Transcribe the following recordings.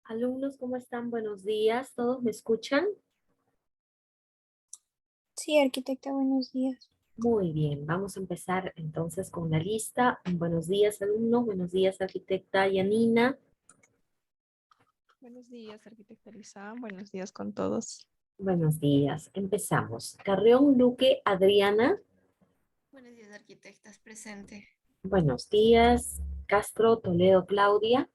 Alumnos, ¿cómo están? Buenos días. ¿Todos me escuchan? Sí, arquitecta, buenos días. Muy bien, vamos a empezar entonces con la lista. Buenos días, alumnos. Buenos días, arquitecta Yanina. Buenos días, arquitecta Lisa. Buenos días con todos. Buenos días. Empezamos. Carrión, Luque, Adriana. Buenos días, arquitectas. Presente. Buenos días. Castro, Toledo, Claudia.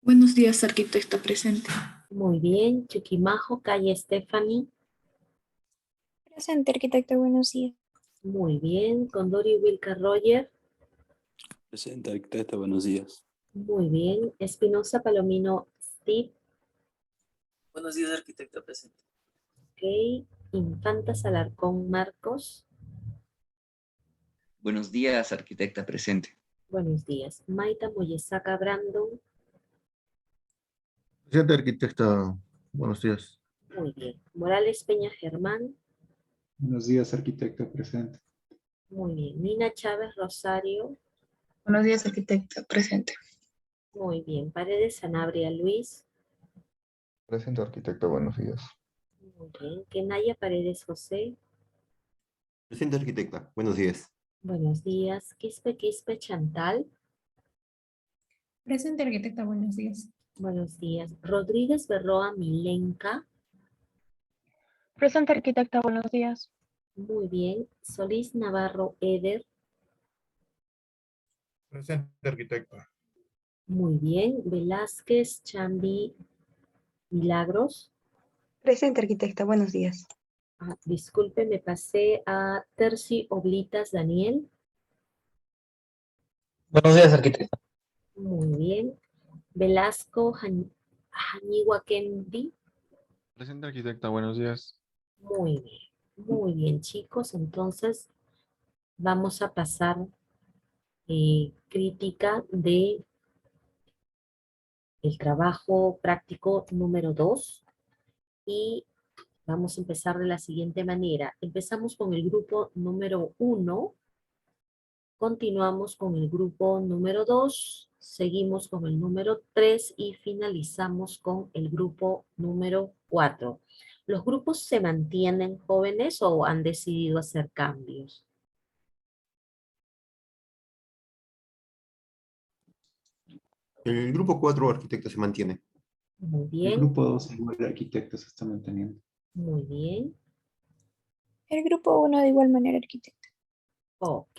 Buenos días, arquitecta presente. Muy bien. Chuquimajo, Calle Stephanie. Presente, arquitecta, buenos días. Muy bien. Condori, Wilca, Roger. Presente, arquitecta, buenos días. Muy bien. Espinosa, Palomino, Steve. Buenos días, arquitecta presente. Ok. Infanta, Alarcón, Marcos. Buenos días, arquitecta presente. Buenos días. Maita Moyesaca, Brandon. Presente, arquitecta. Buenos días. Muy bien. Morales Peña Germán. Buenos días, arquitecta presente. Muy bien. Nina Chávez Rosario. Buenos días, arquitecta presente. Muy bien. Paredes Sanabria Luis. Presente, arquitecta. Buenos días. Muy bien. Kenaya Paredes José. Presente, arquitecta. Buenos días. Buenos días. Quispe Chantal. Presente, arquitecta, buenos días. Buenos días. Rodríguez Berroa Milenka. Presente, arquitecta. Buenos días. Muy bien. Solís Navarro Eder. Presente, arquitecta. Muy bien. Velázquez Chambi Milagros. Presente, arquitecta. Buenos días. Disculpe, me pasé a Terci Oblitas Daniel. Buenos días, arquitecta. Muy bien. Velasco Janiwa Kendi. Presente, arquitecta. Buenos días. Muy bien, chicos. Entonces, vamos a pasar crítica de el trabajo práctico número 2 y vamos a empezar de la siguiente manera. Empezamos con el grupo número 1, continuamos con el grupo número 2, seguimos con el número 3 y finalizamos con el grupo número 4. ¿Los grupos se mantienen jóvenes o han decidido hacer cambios? El grupo 4, arquitecta, se mantiene. Muy El bien, grupo 2, igual de arquitecta, se está manteniendo. muy bien. El grupo 1 de igual manera, arquitecta. Ok,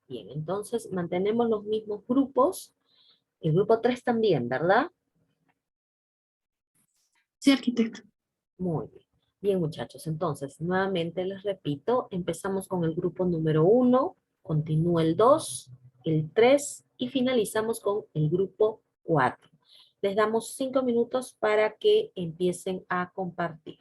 bien, entonces mantenemos los mismos grupos. El grupo 3 también, ¿verdad? Sí, arquitecta. Muy bien. Bien, muchachos, entonces, nuevamente les repito, empezamos con el grupo número 1, continúa el 2, el 3 y finalizamos con el grupo 4. Les damos 5 minutos para que empiecen a compartir.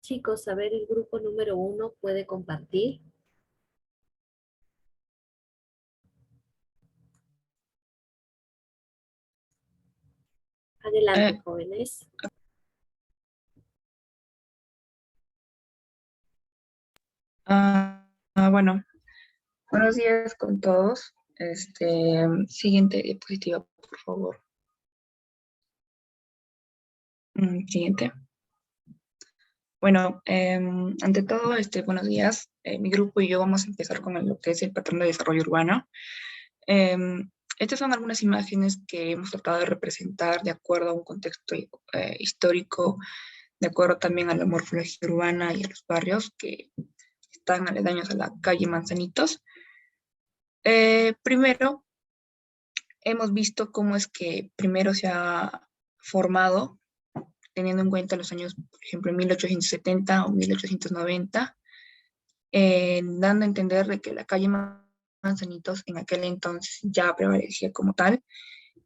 Chicos, a ver, el grupo número 1 puede compartir. Adelante, jóvenes. Bueno, buenos días con todos. Siguiente diapositiva, por favor. Siguiente. Bueno, ante todo, buenos días. Mi grupo y yo vamos a empezar con lo que es el patrón de desarrollo urbano. Estas son algunas imágenes que hemos tratado de representar de acuerdo a un contexto histórico, de acuerdo también a la morfología urbana y a los barrios que están aledaños a la calle Manzanitos. Primero, hemos visto cómo es que primero se ha formado, teniendo en cuenta los años, por ejemplo, 1870 o 1890, dando a entender de que la calle Manzanitos en aquel entonces ya prevalecía como tal,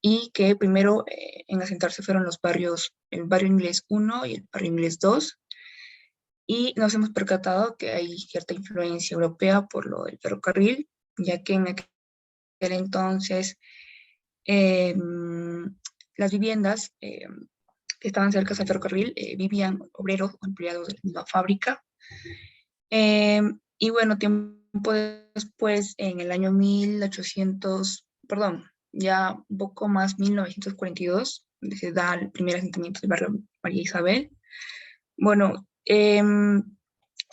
y que primero en asentarse fueron los barrios, el barrio Inglés 1 y el barrio Inglés 2, y nos hemos percatado que hay cierta influencia europea por lo del ferrocarril, ya que en aquel entonces las viviendas que estaban cerca del ferrocarril vivían obreros o empleados de la misma fábrica. Y bueno, tiempo después, en el año 1800, perdón, ya un poco más, 1942, donde se da el primer asentamiento del barrio María Isabel. Bueno, este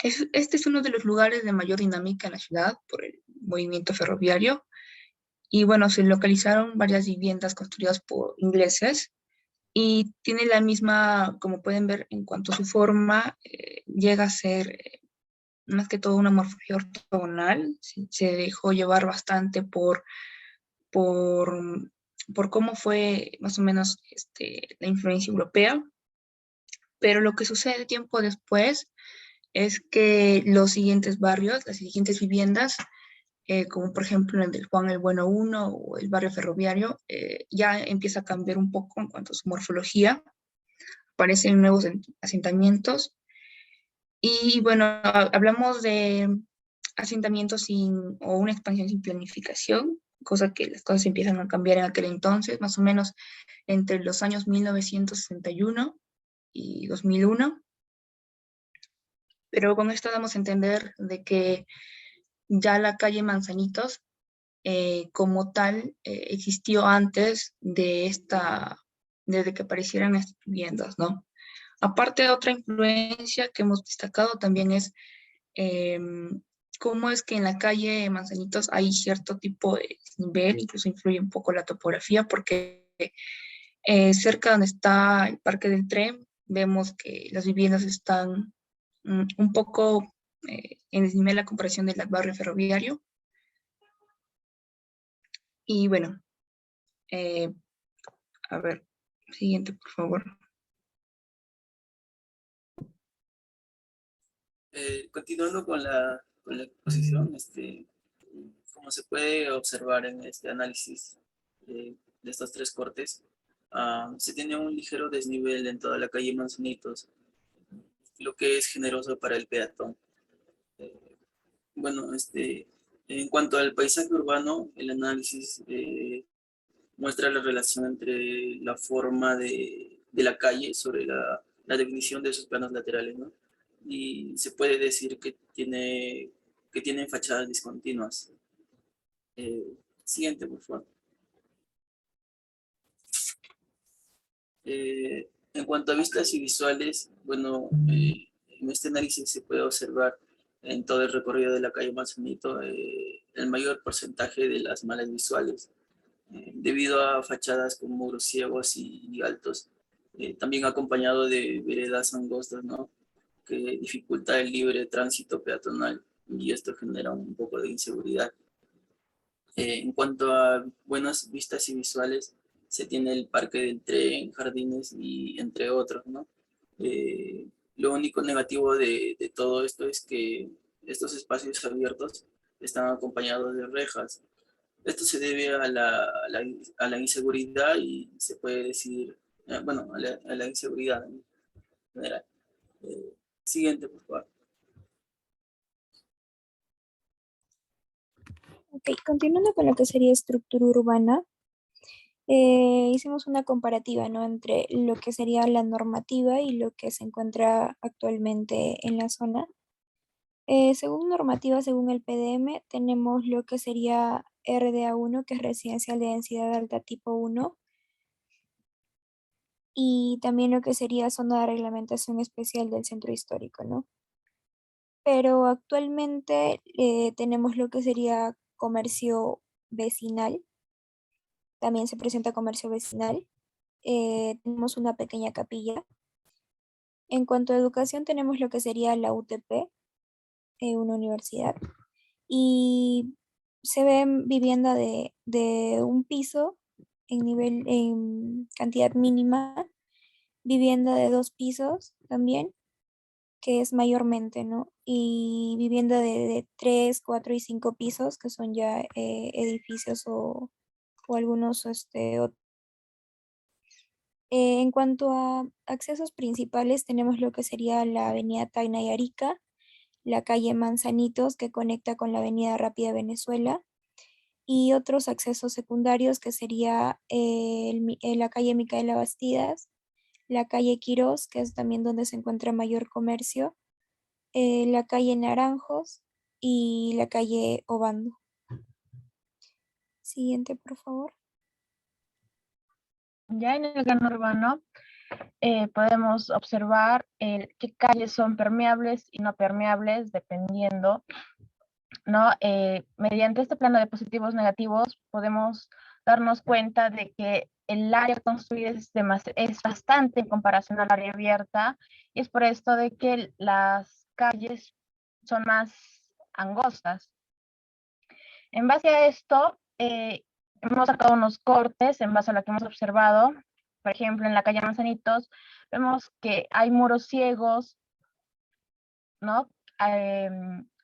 es uno de los lugares de mayor dinámica en la ciudad por el movimiento ferroviario. Y bueno, se localizaron varias viviendas construidas por ingleses y tiene la misma, como pueden ver, en cuanto a su forma, llega a ser más que todo una morfología ortogonal. Se dejó llevar bastante por cómo fue más o menos la influencia europea. Pero lo que sucede tiempo después es que los siguientes barrios, las siguientes viviendas, como por ejemplo el del Juan el Bueno 1 o el barrio ferroviario, ya empieza a cambiar un poco en cuanto a su morfología. Aparecen nuevos asentamientos. Y bueno, hablamos de asentamientos o una expansión sin planificación, cosa que las cosas empiezan a cambiar en aquel entonces, más o menos entre los años 1961 y 2001. Pero con esto damos a entender de que ya la calle Manzanitos como tal existió antes desde que aparecieran estas viviendas, ¿no? Aparte, otra influencia que hemos destacado también es cómo es que en la calle Manzanitos hay cierto tipo de nivel, incluso influye un poco la topografía, porque cerca donde está el Parque del Tren, vemos que las viviendas están un poco en desnivel a comparación del barrio ferroviario. Y bueno, a ver, siguiente, por favor. Continuando con la exposición, como se puede observar en este análisis de estos tres cortes, se tiene un ligero desnivel en toda la calle Manzanitos, lo que es generoso para el peatón. Bueno, en cuanto al paisaje urbano, el análisis muestra la relación entre la forma de la calle sobre la definición de sus planos laterales, ¿no? Y se puede decir que tienen fachadas discontinuas. Siguiente, por favor. En cuanto a vistas y visuales, bueno, en este análisis se puede observar en todo el recorrido de la calle Manzanito el mayor porcentaje de las malas visuales, debido a fachadas con muros ciegos y altos, también acompañado de veredas angostas, ¿no?, que dificulta el libre tránsito peatonal, y esto genera un poco de inseguridad. En cuanto a buenas vistas y visuales, se tiene el Parque del Tren, jardines y entre otros, ¿no? Lo único negativo de todo esto es que estos espacios abiertos están acompañados de rejas. Esto se debe a la inseguridad y se puede decir, bueno, a la inseguridad en general. Siguiente, por favor. Ok, continuando con lo que sería estructura urbana, hicimos una comparativa, ¿no? Entre lo que sería la normativa y lo que se encuentra actualmente en la zona. Según normativa, según el PDM, tenemos lo que sería RDA1, que es residencial de densidad alta tipo 1, y también lo que sería zona de reglamentación especial del centro histórico, ¿no? Pero actualmente tenemos lo que sería comercio vecinal, también se presenta comercio vecinal, tenemos una pequeña capilla. En cuanto a educación, tenemos lo que sería la UTP, una universidad, y se ve vivienda de un piso en cantidad mínima, vivienda de 2 pisos también, que es mayormente, ¿no? Y vivienda de 3, 4 y 5 pisos, que son ya edificios o algunos, en cuanto a accesos principales, tenemos lo que sería la avenida Tacna y Arica, la calle Manzanitos, que conecta con la avenida Rápida Venezuela, y otros accesos secundarios, que sería la calle Micaela Bastidas, la calle Quirós, que es también donde se encuentra mayor comercio, la calle Naranjos y la calle Obando. Siguiente, por favor. Ya en el plano urbano podemos observar qué calles son permeables y no permeables dependiendo, ¿no? Mediante este plano de positivos negativos podemos darnos cuenta de que el área construida es bastante en comparación al área abierta, y es por esto de que las calles son más angostas. En base a esto, hemos sacado unos cortes en base a lo que hemos observado. Por ejemplo, en la calle Manzanitos vemos que hay muros ciegos, ¿no?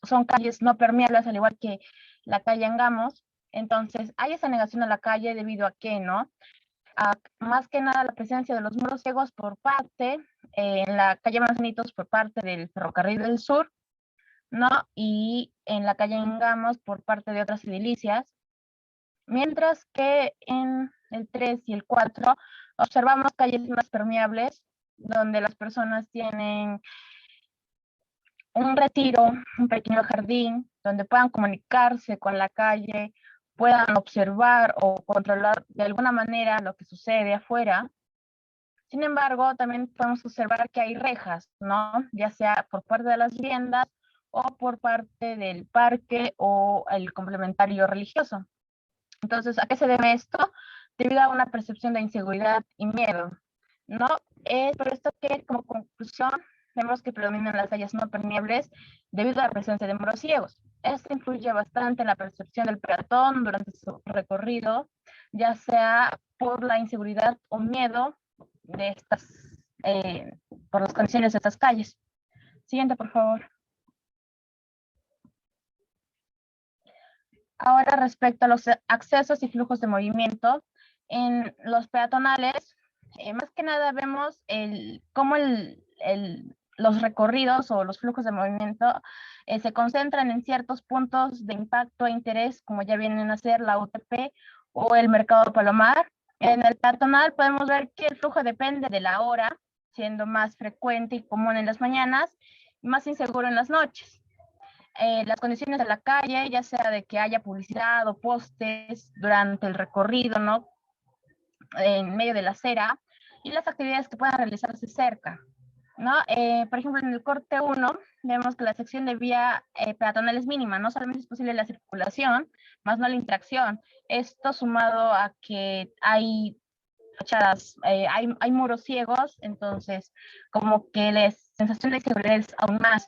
Son calles no permeables, al igual que la calle Angamos. Entonces, hay esa negación a la calle debido a que, ¿no? Más que nada la presencia de los muros ciegos por parte, en la calle Manzanitos por parte del Ferrocarril del Sur, ¿no? Y en la calle Angamos por parte de otras edilicias. Mientras que en el 3 y el 4 observamos calles más permeables, donde las personas tienen un retiro, un pequeño jardín, donde puedan comunicarse con la calle, puedan observar o controlar de alguna manera lo que sucede afuera. Sin embargo, también podemos observar que hay rejas, ¿no? Ya sea por parte de las viviendas o por parte del parque o el complementario religioso. Entonces, ¿a qué se debe esto? Debido a una percepción de inseguridad y miedo, ¿no? Es por esto que, como conclusión, vemos que predominan las calles no permeables debido a la presencia de muros ciegos. Esto influye bastante en la percepción del peatón durante su recorrido, ya sea por la inseguridad o miedo de por las condiciones de estas calles. Siguiente, por favor. Ahora, respecto a los accesos y flujos de movimiento, en los peatonales, más que nada vemos cómo los recorridos o los flujos de movimiento se concentran en ciertos puntos de impacto e interés, como ya vienen a ser la UTP o el Mercado Palomar. En el peatonal podemos ver que el flujo depende de la hora, siendo más frecuente y común en las mañanas y más inseguro en las noches. Las condiciones de la calle, ya sea de que haya publicidad o postes durante el recorrido, ¿no? En medio de la acera, y las actividades que puedan realizarse cerca, ¿no? Por ejemplo, en el corte 1 vemos que la sección de vía peatonal es mínima, no solamente es posible la circulación, más no la interacción. Esto sumado a que hay fachadas, hay muros ciegos, entonces como que la sensación de inseguridad es aún más.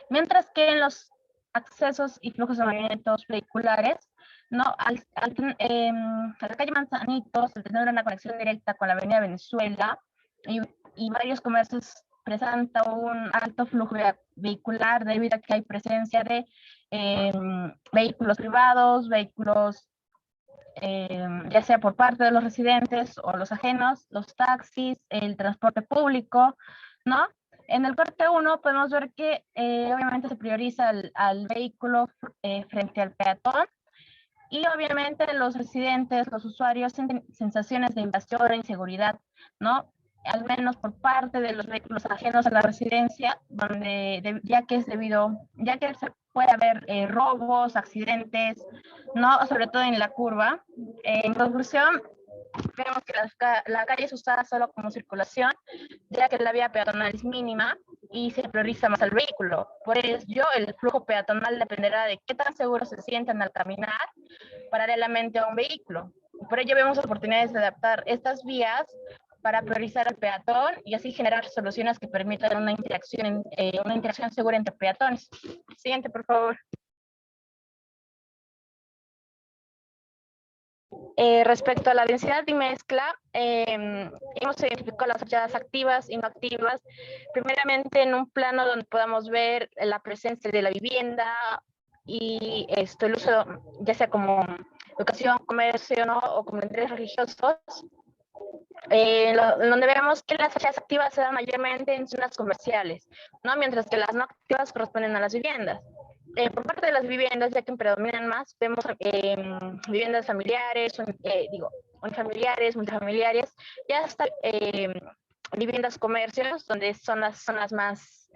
Mientras que en los accesos y flujos de movimientos vehiculares, ¿no? A la calle Manzanitos, al tener una conexión directa con la avenida Venezuela y varios comercios, presenta un alto flujo vehicular debido a que hay presencia de vehículos privados, vehículos ya sea por parte de los residentes o los ajenos, los taxis, el transporte público, ¿no? En el corte 1 podemos ver que obviamente se prioriza al vehículo frente al peatón y obviamente los residentes, los usuarios sienten sensaciones de invasión e inseguridad, ¿no? Al menos por parte de los vehículos ajenos a la residencia, ya que se puede haber robos, accidentes, ¿no? Sobre todo en la curva. En conclusión, vemos que la calle es usada solo como circulación, ya que la vía peatonal es mínima y se prioriza más al vehículo. Por ello, el flujo peatonal dependerá de qué tan seguros se sientan al caminar paralelamente a un vehículo. Por ello, vemos oportunidades de adaptar estas vías para priorizar al peatón y así generar soluciones que permitan una interacción segura entre peatones. Siguiente, por favor. Respecto a la densidad y mezcla, hemos identificado las fachadas activas y no activas, primeramente en un plano donde podamos ver la presencia de la vivienda y el uso, ya sea como educación, comercio, ¿no? O como intereses religiosos, donde vemos que las fachadas activas se dan mayormente en zonas comerciales, ¿no? Mientras que las no activas corresponden a las viviendas. Por parte de las viviendas, ya que predominan más, vemos viviendas familiares, unifamiliares, multifamiliares, y hasta viviendas comercios, donde son las zonas más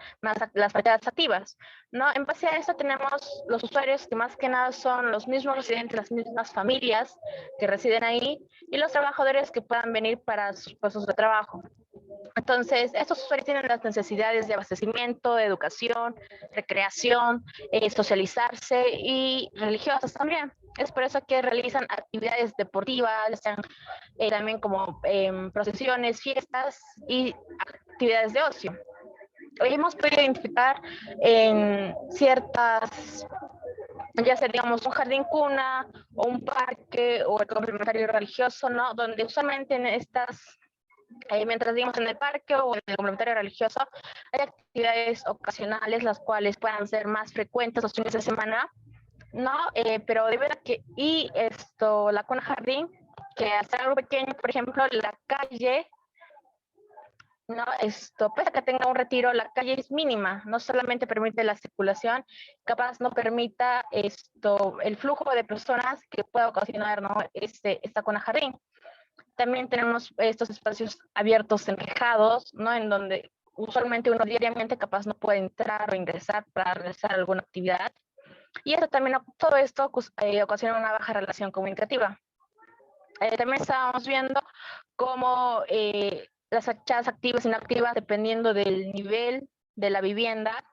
las fachadas activas, ¿no? En base a eso tenemos los usuarios que más que nada son los mismos residentes, las mismas familias que residen ahí, y los trabajadores que puedan venir para sus puestos de trabajo. Entonces, estos usuarios tienen las necesidades de abastecimiento, de educación, recreación, socializarse y religiosas también. Es por eso que realizan actividades deportivas, sean también como procesiones, fiestas y actividades de ocio. Hoy hemos podido identificar en ciertas, ya sea digamos un jardín cuna o un parque o el complementario religioso, ¿no? Donde usualmente en estas mientras digamos en el parque o en el complementario religioso, hay actividades ocasionales las cuales puedan ser más frecuentes los fines de semana, ¿no? Pero de verdad que, la cuna jardín, que hacer algo pequeño, por ejemplo, la calle, ¿no? Pese a que tenga un retiro, la calle es mínima, no solamente permite la circulación, capaz no permita el flujo de personas que pueda ocasionar, ¿no? Esta cuna jardín. También tenemos estos espacios abiertos enrejados, ¿no? En donde usualmente uno diariamente capaz no puede entrar o ingresar para realizar alguna actividad. Y eso también, todo esto ocasiona una baja relación comunicativa. También estábamos viendo cómo las fachadas activas e inactivas, dependiendo del nivel de la vivienda,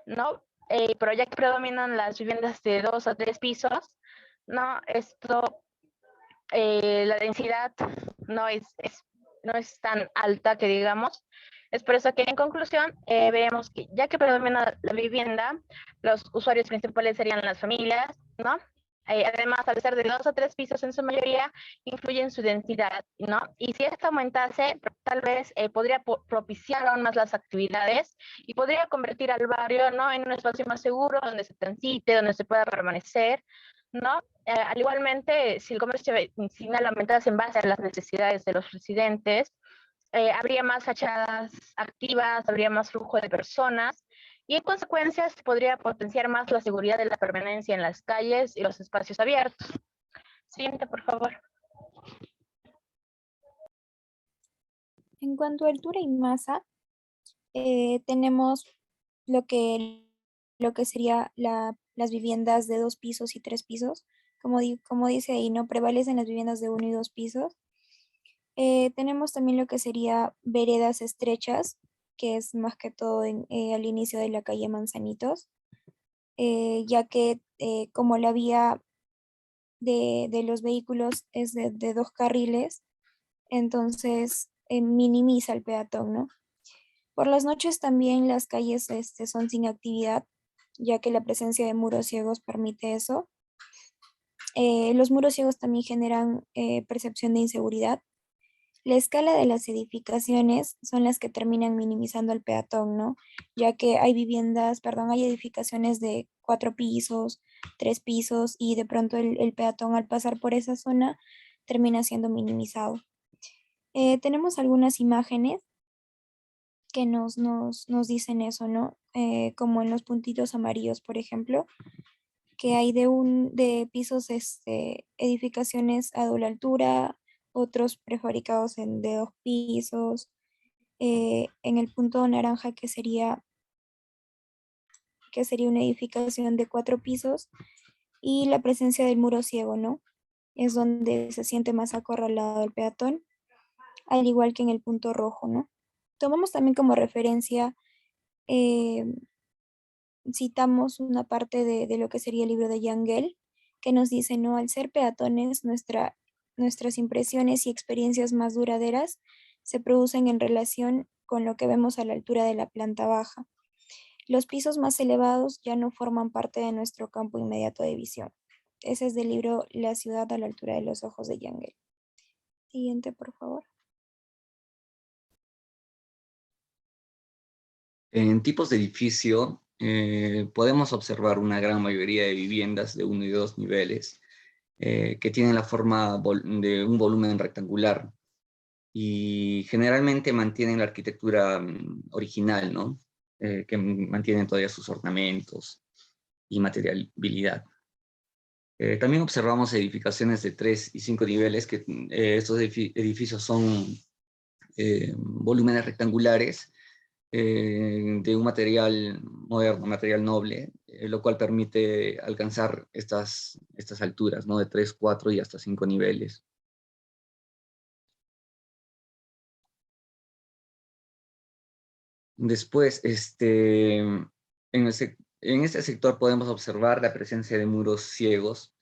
¿no? Pero ya que predominan las viviendas de 2 a 3 pisos, ¿no? La densidad no es tan alta que digamos. Es por eso que en conclusión vemos que ya que predomina la vivienda, los usuarios principales serían las familias, ¿no? Además, al ser de 2 a 3 pisos en su mayoría, influye en su densidad, ¿no? Y si esta aumentase, tal vez podría propiciar aún más las actividades y podría convertir al barrio, ¿no? En un espacio más seguro, donde se transite, donde se pueda permanecer, ¿no? Al igualmente, si el comercio vecinal aumentase en base a las necesidades de los residentes, habría más fachadas activas, habría más flujo de personas y en consecuencia se podría potenciar más la seguridad de la permanencia en las calles y los espacios abiertos. Siguiente, por favor. En cuanto a altura y masa, tenemos lo que sería las viviendas de 2 pisos y 3 pisos. Como dice ahí, ¿no? Prevalecen las viviendas de 1 y 2 pisos. Tenemos también lo que sería veredas estrechas, que es más que todo al inicio de la calle Manzanitos, ya que como la vía de los vehículos es de 2 carriles, entonces minimiza el peatón, ¿no? Por las noches también las calles son sin actividad, ya que la presencia de muros ciegos permite eso. Los muros ciegos también generan percepción de inseguridad. La escala de las edificaciones son las que terminan minimizando al peatón, ¿no? Ya que hay hay edificaciones de 4 pisos, 3 pisos y de pronto el peatón al pasar por esa zona termina siendo minimizado. Tenemos algunas imágenes que nos dicen eso, ¿no? Como en los puntitos amarillos, por ejemplo, que hay de pisos, edificaciones a doble altura, otros prefabricados de 2 pisos, en el punto naranja que sería una edificación de 4 pisos, y la presencia del muro ciego, ¿no? Es donde se siente más acorralado el peatón, al igual que en el punto rojo, ¿no? Tomamos también como referencia, eh, citamos una parte de lo que sería el libro de Yangel, que nos dice, ¿no? Al ser peatones, nuestras impresiones y experiencias más duraderas se producen en relación con lo que vemos a la altura de la planta baja. Los pisos más elevados ya no forman parte de nuestro campo inmediato de visión. Ese es del libro La ciudad a la altura de los ojos de Yangel. Siguiente, por favor. En tipos de edificio, podemos observar una gran mayoría de viviendas de 1 y 2 niveles que tienen la forma de un volumen rectangular y generalmente mantienen la arquitectura original, ¿no? Que mantienen todavía sus ornamentos y materialidad. También observamos edificaciones de 3 y 5 niveles, que estos edificios son volúmenes rectangulares de un material moderno, material noble, lo cual permite alcanzar estas alturas, ¿no? De 3, 4 y hasta 5 niveles. Después, en este sector podemos observar la presencia de muros ciegos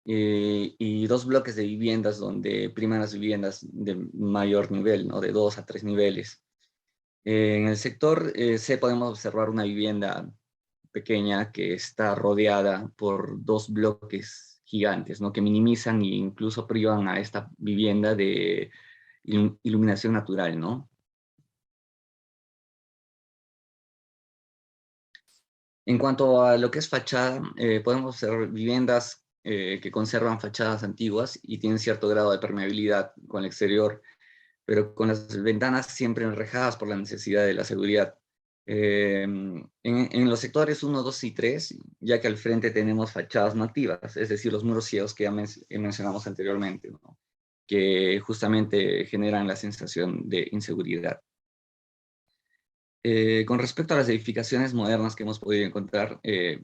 y 2 bloques de viviendas donde priman las viviendas de mayor nivel, ¿no? De 2 a 3 niveles. En el sector C podemos observar una vivienda pequeña que está rodeada por 2 bloques gigantes, ¿no? Que minimizan e incluso privan a esta vivienda de iluminación natural, ¿no? En cuanto a lo que es fachada, podemos observar viviendas que conservan fachadas antiguas y tienen cierto grado de permeabilidad con el exterior, pero con las ventanas siempre enrejadas por la necesidad de la seguridad. En los sectores 1, 2 y 3, ya que al frente tenemos fachadas nativas, es decir, los muros ciegos que ya mencionamos anteriormente, ¿no? Que justamente generan la sensación de inseguridad. Con respecto a las edificaciones modernas que hemos podido encontrar,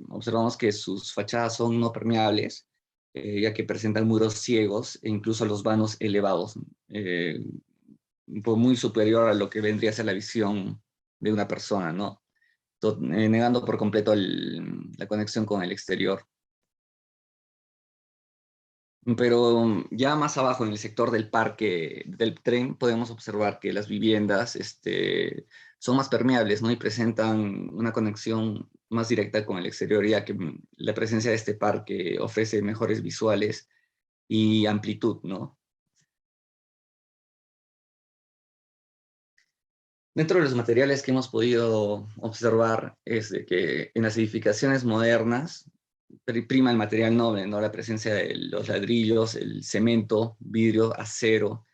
observamos que sus fachadas son no permeables, ya que presentan muros ciegos e incluso los vanos elevados, muy superior a lo que vendría a ser la visión de una persona, ¿no? Negando por completo la conexión con el exterior. Pero ya más abajo, en el sector del parque del tren, podemos observar que las viviendas son más permeables, ¿no? Y presentan una conexión más directa con el exterior, ya que la presencia de este parque ofrece mejores visuales y amplitud, ¿no? Dentro de los materiales que hemos podido observar es de que en las edificaciones modernas prima el material noble, ¿no? La presencia de los ladrillos, el cemento, vidrio, acero,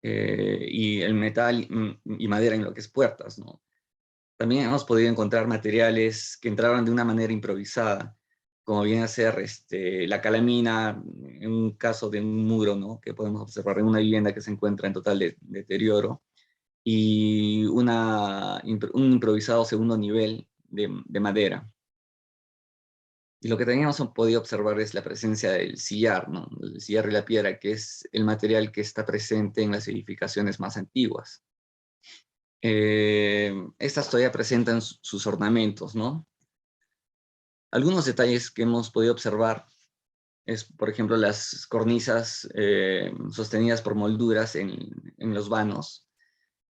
y el metal y madera en lo que es puertas, ¿no? También hemos podido encontrar materiales que entraron de una manera improvisada, como viene a ser la calamina, en un caso de un muro, ¿no? Que podemos observar en una vivienda que se encuentra en total deterioro, y un improvisado segundo nivel de madera. Y lo que también hemos podido observar es la presencia del sillar, ¿no? El sillar y la piedra, que es el material que está presente en las edificaciones más antiguas. Estas todavía presentan sus ornamentos, ¿no? Algunos detalles que hemos podido observar es, por ejemplo, las cornisas sostenidas por molduras en los vanos.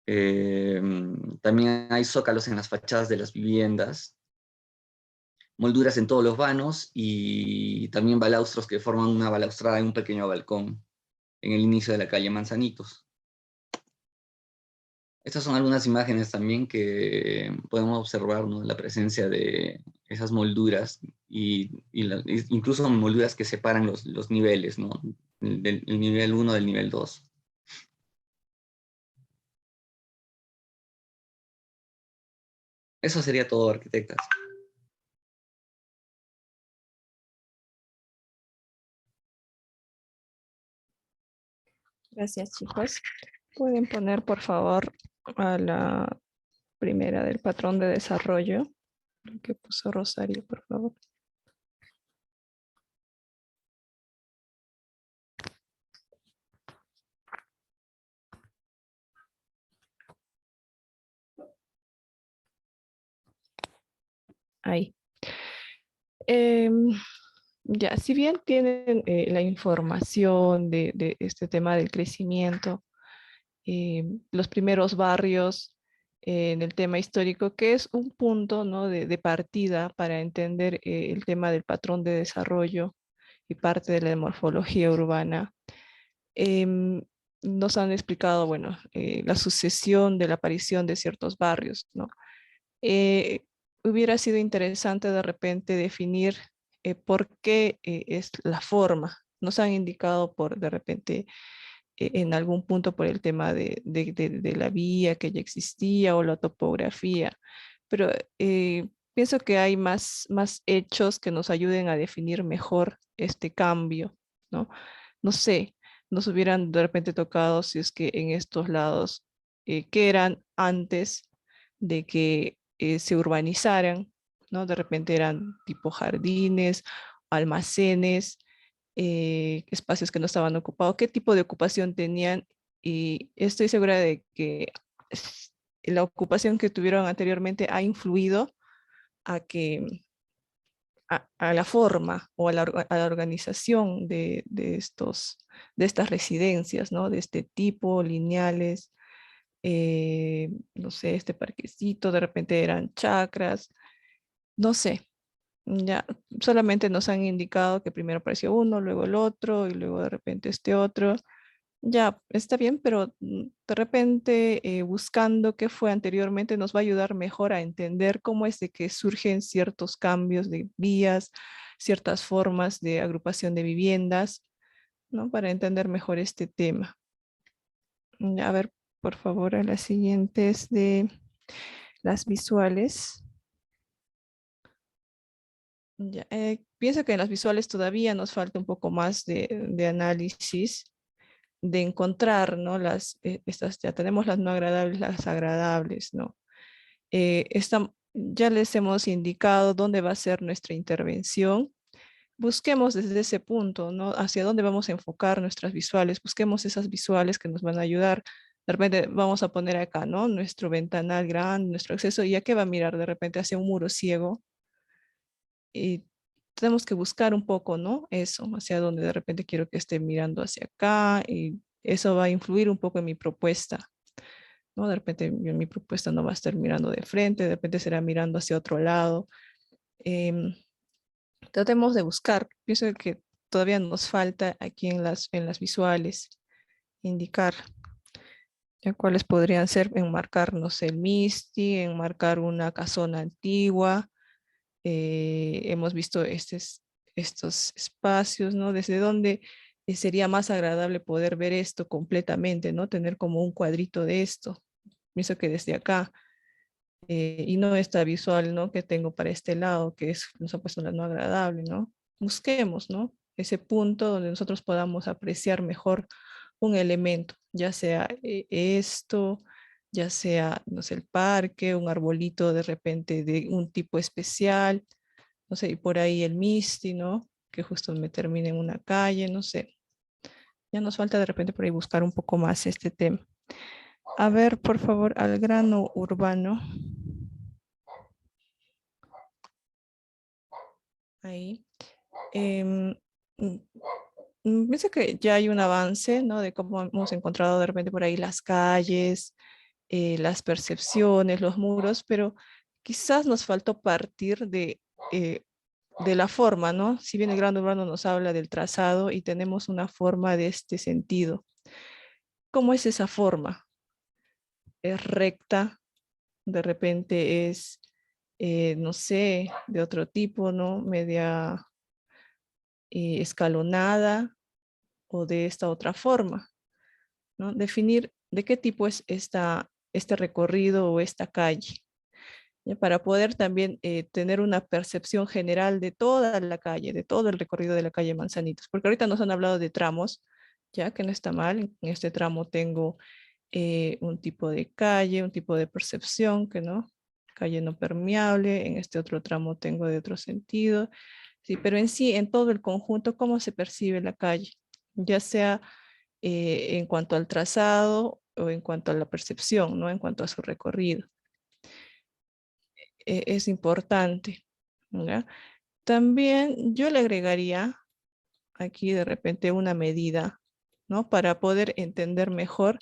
También hay zócalos en las fachadas de las viviendas, molduras en todos los vanos y también balaustros que forman una balaustrada en un pequeño balcón en el inicio de la calle Manzanitos. Estas son algunas imágenes también que podemos observar, ¿no? La presencia de esas molduras incluso molduras que separan los niveles, ¿no? El nivel 1 del nivel 2. Eso sería todo, arquitectas. Gracias, chicos. Pueden poner, por favor, a la primera del patrón de desarrollo, que puso Rosario, por favor. Ahí. Ya, si bien tienen la información de este tema del crecimiento, los primeros barrios en el tema histórico, que es un punto, ¿no?, de partida para entender el tema del patrón de desarrollo y parte de la morfología urbana. Nos han explicado, bueno, la sucesión de la aparición de ciertos barrios, ¿no? Hubiera sido interesante de repente definir por qué es la forma. Nos han indicado por de repente en algún punto por el tema de la vía que ya existía o la topografía, pero pienso que hay más hechos que nos ayuden a definir mejor este cambio, ¿no? No sé, nos hubieran de repente tocado si es que en estos lados, que eran antes de que se urbanizaran, ¿no? De repente eran tipo jardines, almacenes, espacios que no estaban ocupados, qué tipo de ocupación tenían, y estoy segura de que la ocupación que tuvieron anteriormente ha influido a que a la forma o a la organización de estas residencias, ¿no? De este tipo, lineales, no sé, este parquecito, de repente eran chacras, no sé. Ya, solamente nos han indicado que primero apareció uno, luego el otro y luego de repente este otro. Ya, está bien, pero de repente buscando qué fue anteriormente nos va a ayudar mejor a entender cómo es de que surgen ciertos cambios de vías, ciertas formas de agrupación de viviendas, ¿no? Para entender mejor este tema. Ya, a ver, por favor, a las siguientes de las visuales. Ya, pienso que en las visuales todavía nos falta un poco más de análisis, de encontrar, ¿no? Estas, ya tenemos las no agradables, las agradables, ¿no? Ya les hemos indicado dónde va a ser nuestra intervención. Busquemos desde ese punto, ¿no? Hacia dónde vamos a enfocar nuestras visuales. Busquemos esas visuales que nos van a ayudar. De repente vamos a poner acá, ¿no? Nuestro ventanal grande, nuestro acceso, ¿y a qué va a mirar? De repente hacia un muro ciego. Y tenemos que buscar un poco, ¿no? Eso, hacia donde de repente quiero que esté mirando hacia acá, y eso va a influir un poco en mi propuesta, ¿no? De repente mi propuesta no va a estar mirando de frente, de repente será mirando hacia otro lado. Tratemos de buscar, pienso que todavía nos falta aquí en las visuales indicar ya cuáles podrían ser, enmarcarnos el MISTI, enmarcar una casona antigua. Hemos visto estos espacios, ¿no? Desde donde sería más agradable poder ver esto completamente, ¿no? Tener como un cuadrito de esto. Pienso que desde acá, y no esta visual, ¿no?, que tengo para este lado, que nos ha puesto la no agradable, ¿no? Busquemos, ¿no?, ese punto donde nosotros podamos apreciar mejor un elemento, ya sea esto, ya sea, no sé, el parque, un arbolito de repente de un tipo especial, no sé, y por ahí el Misti, ¿no? Que justo me termine en una calle, no sé. Ya nos falta de repente por ahí buscar un poco más este tema. A ver, por favor, al grano urbano. Ahí. Pienso que ya hay un avance, ¿no? De cómo hemos encontrado de repente por ahí las calles, las percepciones, los muros, pero quizás nos faltó partir de la forma, ¿no? Si bien el gran urbano nos habla del trazado y tenemos una forma de este sentido. ¿Cómo es esa forma? ¿Es recta? De repente es, no sé, de otro tipo, ¿no? Media escalonada o de esta otra forma, ¿no? Definir de qué tipo es este recorrido o esta calle. ¿ya? Para poder también tener una percepción general de toda la calle, de todo el recorrido de la calle Manzanitos. Porque ahorita nos han hablado de tramos, ya que no está mal. En este tramo tengo un tipo de calle, un tipo de percepción, que no, calle no permeable. En este otro tramo tengo de otro sentido. Sí, pero en sí, en todo el conjunto, ¿cómo se percibe la calle? Ya sea en cuanto al trazado o en cuanto a la percepción, ¿no? En cuanto a su recorrido. Es importante, ¿ya? También yo le agregaría aquí de repente una medida, ¿no? Para poder entender mejor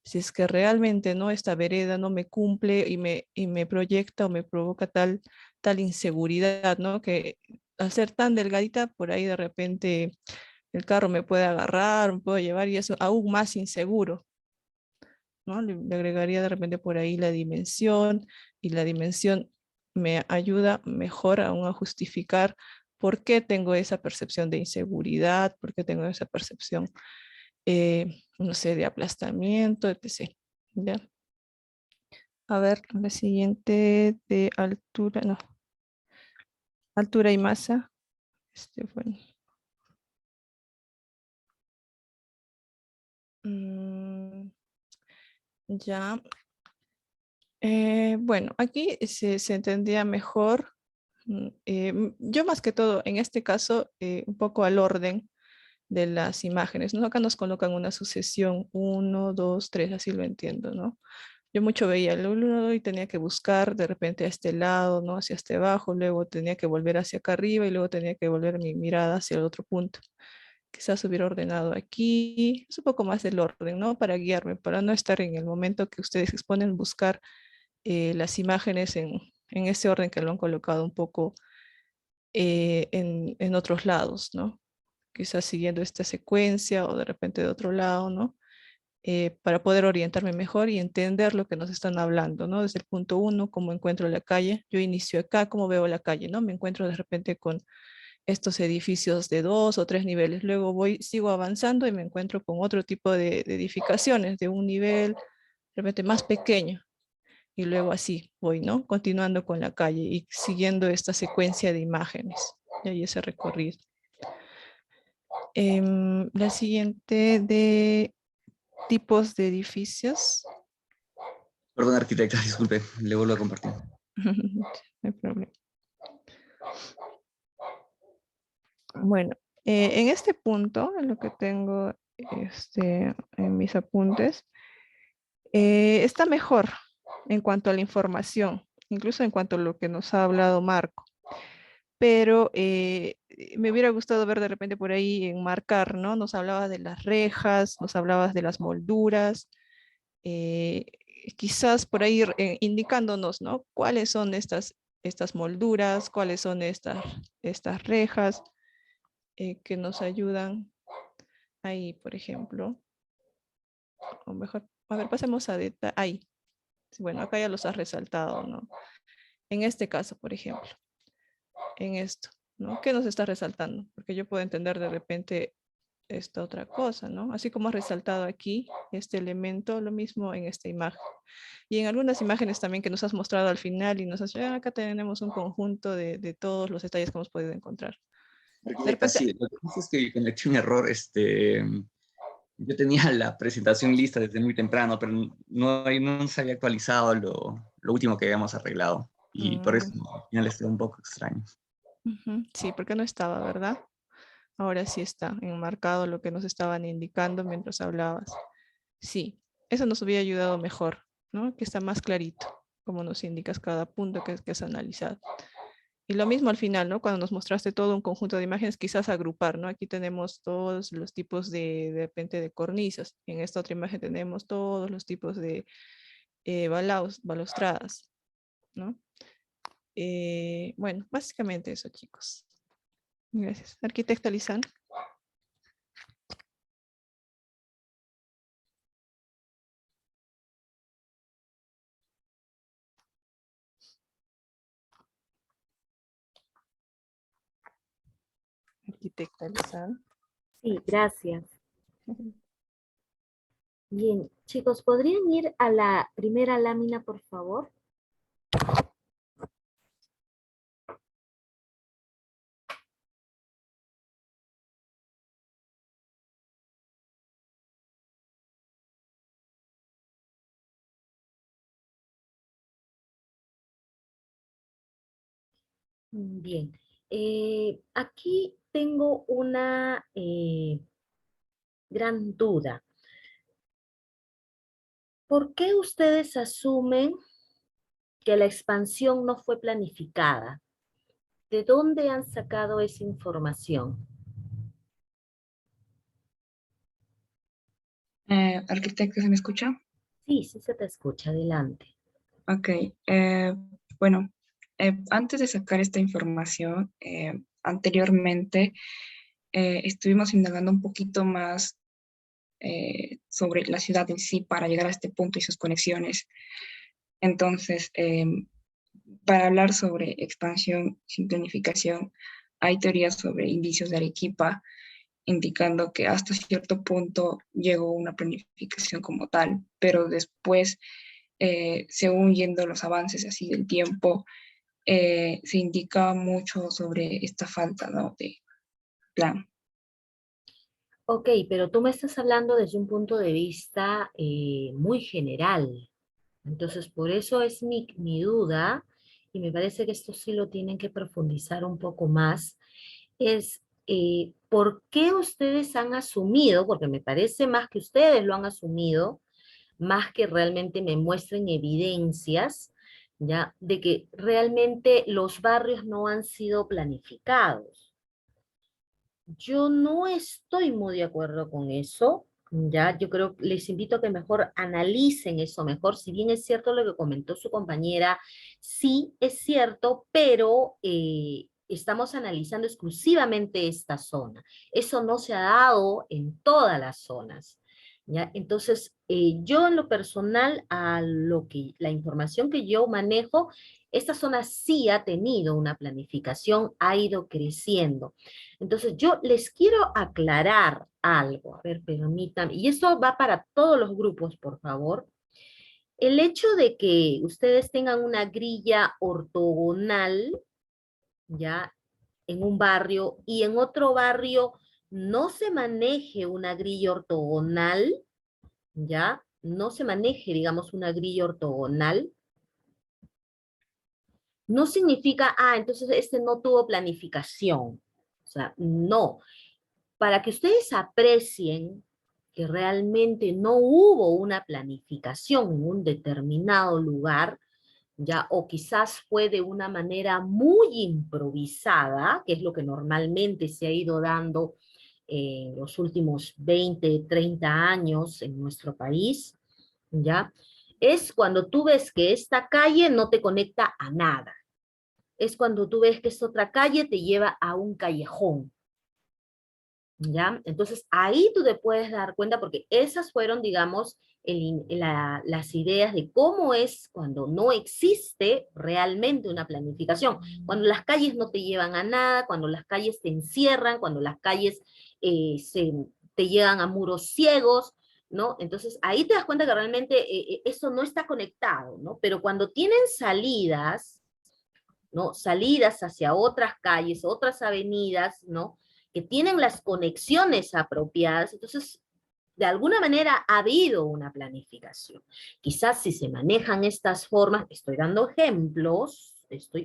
si es que realmente, ¿no? Esta vereda no me cumple y me proyecta o me provoca tal inseguridad, ¿no? Que al ser tan delgadita, por ahí de repente el carro me puede agarrar, me puede llevar y es aún más inseguro, ¿no? Le agregaría de repente por ahí la dimensión, y la dimensión me ayuda mejor aún a justificar por qué tengo esa percepción de inseguridad, por qué tengo esa percepción, no sé, de aplastamiento, etc. ¿Ya? A ver, la siguiente de altura, no, altura y masa. Bueno. Ya. Bueno, aquí se entendía mejor. Yo más que todo, en este caso, un poco al orden de las imágenes, ¿no? Acá nos colocan una sucesión, 1, 2, 3, así lo entiendo, ¿no? Yo mucho veía el 1 y tenía que buscar de repente a este lado, ¿no? Hacia este abajo, luego tenía que volver hacia acá arriba y luego tenía que volver mi mirada hacia el otro punto. Quizás hubiera ordenado aquí, es un poco más del orden, ¿no? Para guiarme, para no estar en el momento que ustedes exponen, buscar las imágenes en ese orden que lo han colocado un poco en otros lados, ¿no? Quizás siguiendo esta secuencia o de repente de otro lado, ¿no? Para poder orientarme mejor y entender lo que nos están hablando, ¿no? Desde el punto 1, cómo encuentro la calle. Yo inicio acá, cómo veo la calle, ¿no? Me encuentro de repente con estos edificios de 2 o 3 niveles. Luego sigo avanzando y me encuentro con otro tipo de edificaciones de un nivel de repente más pequeño. Y luego así voy, ¿no? Continuando con la calle y siguiendo esta secuencia de imágenes. Y ahí ese recorrido. La siguiente de tipos de edificios. Perdón, arquitecta, disculpe, le vuelvo a compartir. No hay problema. Bueno, en este punto, en lo que tengo en mis apuntes, está mejor en cuanto a la información, incluso en cuanto a lo que nos ha hablado Marco. Pero me hubiera gustado ver de repente por ahí enmarcar, ¿no? Nos hablabas de las rejas, nos hablabas de las molduras, quizás por ahí indicándonos, ¿no? ¿Cuáles son estas molduras? ¿Cuáles son estas rejas que nos ayudan ahí, por ejemplo? O mejor, a ver, pasemos a detalle. Ahí. Bueno, acá ya los has resaltado, ¿no? En este caso, por ejemplo, en esto, ¿no? ¿Qué nos está resaltando? Porque yo puedo entender de repente esta otra cosa, ¿no? Así como has resaltado aquí este elemento, lo mismo en esta imagen. Y en algunas imágenes también que nos has mostrado al final y nos has dicho, acá tenemos un conjunto de todos los detalles que hemos podido encontrar. Arquitecta, sí, lo que pasa es que cometí un error, yo tenía la presentación lista desde muy temprano, pero no se había actualizado lo último que habíamos arreglado. Y por eso al final estaba un poco extraño. Sí, porque no estaba, ¿verdad? Ahora sí está enmarcado lo que nos estaban indicando mientras hablabas. Sí, eso nos hubiera ayudado mejor, ¿no? Que está más clarito, como nos indicas cada punto que has analizado. Y lo mismo al final, ¿no? Cuando nos mostraste todo un conjunto de imágenes, quizás agrupar, ¿no? Aquí tenemos todos los tipos de repente de cornisas. En esta otra imagen tenemos todos los tipos de balaustradas, ¿no? Bueno, básicamente eso, chicos. Gracias. Arquitecta Lizán. Arquitecta Lizán. Sí, gracias. Bien, chicos, ¿podrían ir a la primera lámina, por favor? Bien. Aquí tengo una gran duda. ¿Por qué ustedes asumen que la expansión no fue planificada? ¿De dónde han sacado esa información? Arquitecto, ¿se me escucha? Sí, sí se te escucha. Adelante. Ok, bueno, antes de sacar esta información, anteriormente estuvimos indagando un poquito más sobre la ciudad en sí para llegar a este punto y sus conexiones. Entonces, para hablar sobre expansión sin planificación, hay teorías sobre indicios de Arequipa indicando que hasta cierto punto llegó una planificación como tal, pero después, según yendo los avances así del tiempo, se indica mucho sobre esta falta, ¿no?, de plan. Ok, pero tú me estás hablando desde un punto de vista muy general. Entonces, por eso es mi duda, y me parece que esto sí lo tienen que profundizar un poco más, es por qué ustedes han asumido, porque me parece más que ustedes lo han asumido, más que realmente me muestren evidencias, ¿ya? De que realmente los barrios no han sido planificados. Yo no estoy muy de acuerdo con eso, ¿ya? Yo creo, les invito a que mejor analicen eso mejor, si bien es cierto lo que comentó su compañera, sí es cierto, pero estamos analizando exclusivamente esta zona. Eso no se ha dado en todas las zonas, ¿ya? Entonces, yo en lo personal, la información que yo manejo, esta zona sí ha tenido una planificación, ha ido creciendo. Entonces, yo les quiero aclarar algo. A ver, permítanme. Y esto va para todos los grupos, por favor. El hecho de que ustedes tengan una grilla ortogonal, ya, en un barrio y en otro barrio no se maneje una grilla ortogonal, ya, no se maneje, digamos, una grilla ortogonal, no significa, entonces este no tuvo planificación. O sea, no. Para que ustedes aprecien que realmente no hubo una planificación en un determinado lugar, ya, o quizás fue de una manera muy improvisada, que es lo que normalmente se ha ido dando en los últimos 20, 30 años en nuestro país, ya, es cuando tú ves que esta calle no te conecta a nada. Es cuando tú ves que esta otra calle te lleva a un callejón, ¿ya? Entonces ahí tú te puedes dar cuenta porque esas fueron, digamos, las ideas de cómo es cuando no existe realmente una planificación, cuando las calles no te llevan a nada, cuando las calles te encierran, cuando las calles te llegan a muros ciegos, ¿no? Entonces ahí te das cuenta que realmente eso no está conectado, ¿no? Pero cuando tienen salidas, ¿no? Salidas hacia otras calles, otras avenidas, ¿no? Que tienen las conexiones apropiadas, entonces de alguna manera ha habido una planificación. Quizás si se manejan estas formas, estoy dando ejemplos,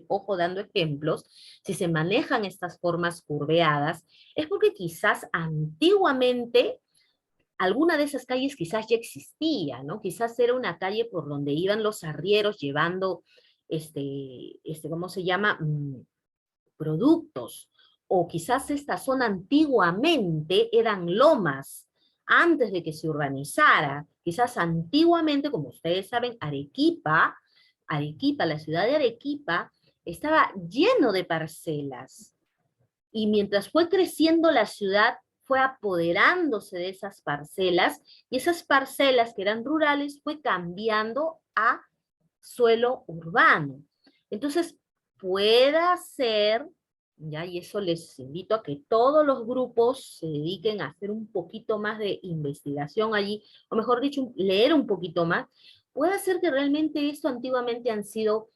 ojo, dando ejemplos, si se manejan estas formas curveadas, es porque quizás antiguamente alguna de esas calles quizás ya existía, ¿no? Quizás era una calle por donde iban los arrieros llevando, ¿cómo se llama? Productos. O quizás esta zona antiguamente eran lomas, antes de que se urbanizara. Quizás antiguamente, como ustedes saben, Arequipa, la ciudad de Arequipa, estaba lleno de parcelas. Y mientras fue creciendo la ciudad, fue apoderándose de esas parcelas, y esas parcelas que eran rurales fue cambiando a suelo urbano. Entonces, pueda ser, ¿ya? Y eso les invito a que todos los grupos se dediquen a hacer un poquito más de investigación allí, o mejor dicho, leer un poquito más. Puede ser que realmente esto antiguamente han sido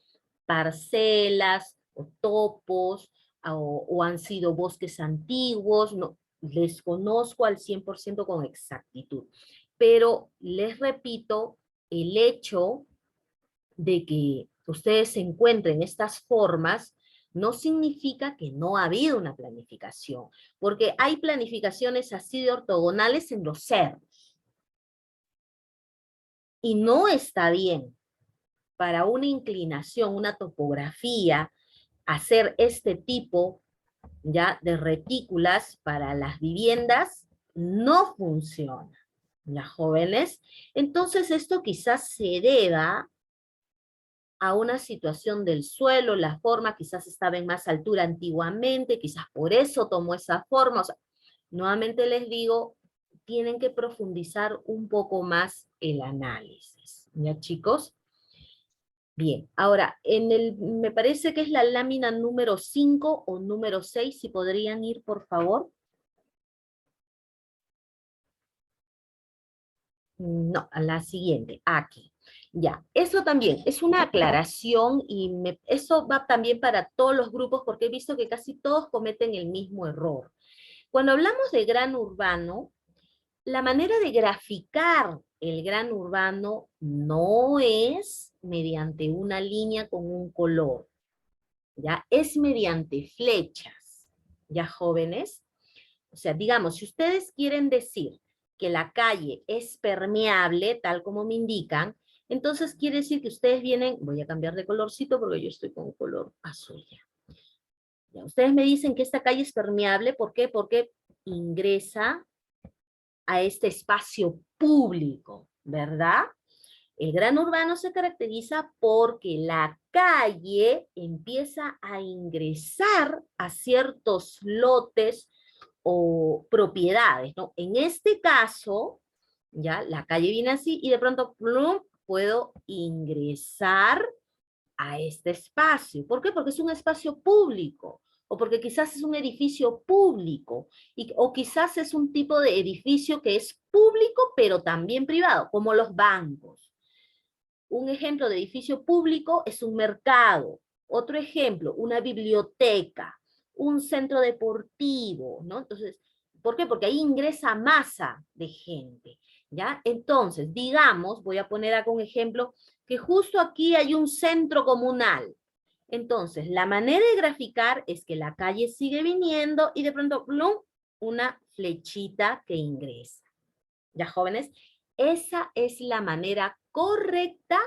parcelas o topos, o han sido bosques antiguos, no, les conozco al 100% con exactitud. Pero les repito, el hecho de que ustedes encuentren estas formas no significa que no ha habido una planificación, porque hay planificaciones así de ortogonales en los cerros. Y no está bien para una inclinación, una topografía, hacer este tipo ya de retículas para las viviendas, no funciona. Las jóvenes, entonces esto quizás se deba a una situación del suelo, la forma quizás estaba en más altura antiguamente, quizás por eso tomó esa forma. O sea, nuevamente les digo, tienen que profundizar un poco más el análisis. ¿Ya, chicos? Bien, ahora, me parece que es la lámina número 5 o número 6, si podrían ir, por favor. No, a la siguiente, aquí. Ya, eso también es una aclaración y eso va también para todos los grupos porque he visto que casi todos cometen el mismo error. Cuando hablamos de gran urbano, la manera de graficar el gran urbano no es mediante una línea con un color, ¿ya? Es mediante flechas, ¿ya, jóvenes? O sea, digamos, si ustedes quieren decir que la calle es permeable, tal como me indican, entonces quiere decir que ustedes vienen, voy a cambiar de colorcito porque yo estoy con color azul ya. Ya, ustedes me dicen que esta calle es permeable, ¿por qué? Porque ingresa a este espacio público, ¿verdad? El gran urbano se caracteriza porque la calle empieza a ingresar a ciertos lotes o propiedades, ¿no? En este caso, ya la calle viene así y de pronto plum, puedo ingresar a este espacio. ¿Por qué? Porque es un espacio público, o porque quizás es un edificio público, o quizás es un tipo de edificio que es público, pero también privado, como los bancos. Un ejemplo de edificio público es un mercado. Otro ejemplo, una biblioteca, un centro deportivo, ¿no? Entonces, ¿por qué? Porque ahí ingresa masa de gente, ¿ya? Entonces, digamos, voy a poner acá un ejemplo, que justo aquí hay un centro comunal. Entonces, la manera de graficar es que la calle sigue viniendo y de pronto, ¡plum!, una flechita que ingresa. ¿Ya, jóvenes? Esa es la manera correcta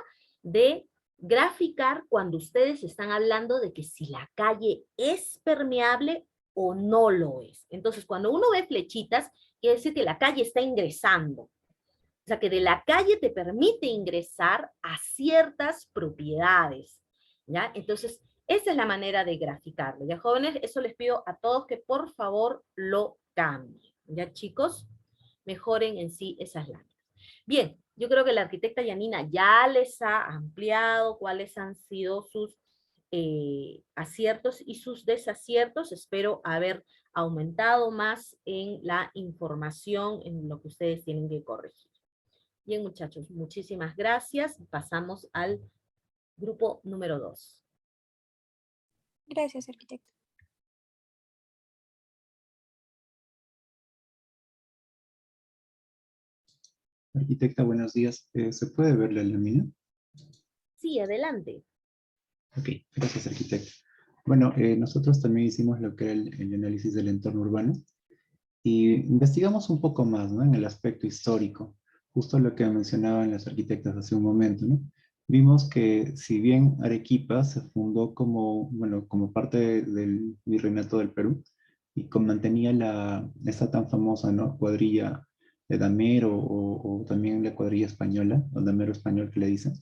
de graficar cuando ustedes están hablando de que si la calle es permeable o no lo es. Entonces, cuando uno ve flechitas, quiere decir que la calle está ingresando. O sea, que de la calle te permite ingresar a ciertas propiedades, ¿ya? Entonces, esa es la manera de graficarlo. ¿Ya, jóvenes? Eso les pido a todos que por favor lo cambien. ¿Ya, chicos? Mejoren en sí esas láminas. Bien, yo creo que la arquitecta Yanina ya les ha ampliado cuáles han sido sus aciertos y sus desaciertos. Espero haber aumentado más en la información, en lo que ustedes tienen que corregir. Bien, muchachos, muchísimas gracias. Pasamos al grupo número 2. Gracias, arquitecto. Arquitecta, buenos días. ¿Se puede ver la lámina? Sí, adelante. Ok, gracias, arquitecta. Bueno, nosotros también hicimos lo que era el análisis del entorno urbano y investigamos un poco más, ¿no? En el aspecto histórico, justo lo que mencionaban las arquitectas hace un momento, ¿no? Vimos que si bien Arequipa se fundó como, bueno, como parte del virreinato del Perú y mantenía esta tan famosa, ¿no?, cuadrilla de damero o también la cuadrilla española, o damero español que le dicen,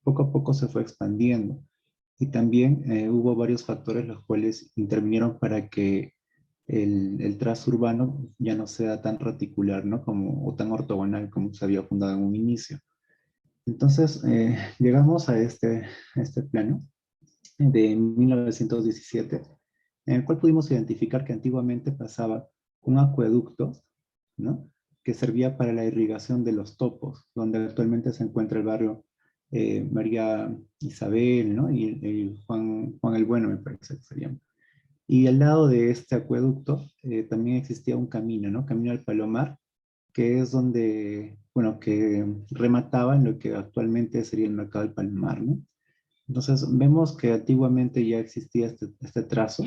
poco a poco se fue expandiendo. Y también hubo varios factores los cuales intervinieron para que el trazo urbano ya no sea tan reticular, ¿no?, o tan ortogonal como se había fundado en un inicio. Entonces, llegamos a este plano de 1917, en el cual pudimos identificar que antiguamente pasaba un acueducto, ¿no?, que servía para la irrigación de los topos, donde actualmente se encuentra el barrio María Isabel, ¿no?, y Juan el Bueno, me parece que serían. Y al lado de este acueducto también existía un camino, ¿no?, Camino al Palomar, que es donde, bueno, que remataba en lo que actualmente sería el Mercado del Palomar, ¿no? Entonces, vemos que antiguamente ya existía este trazo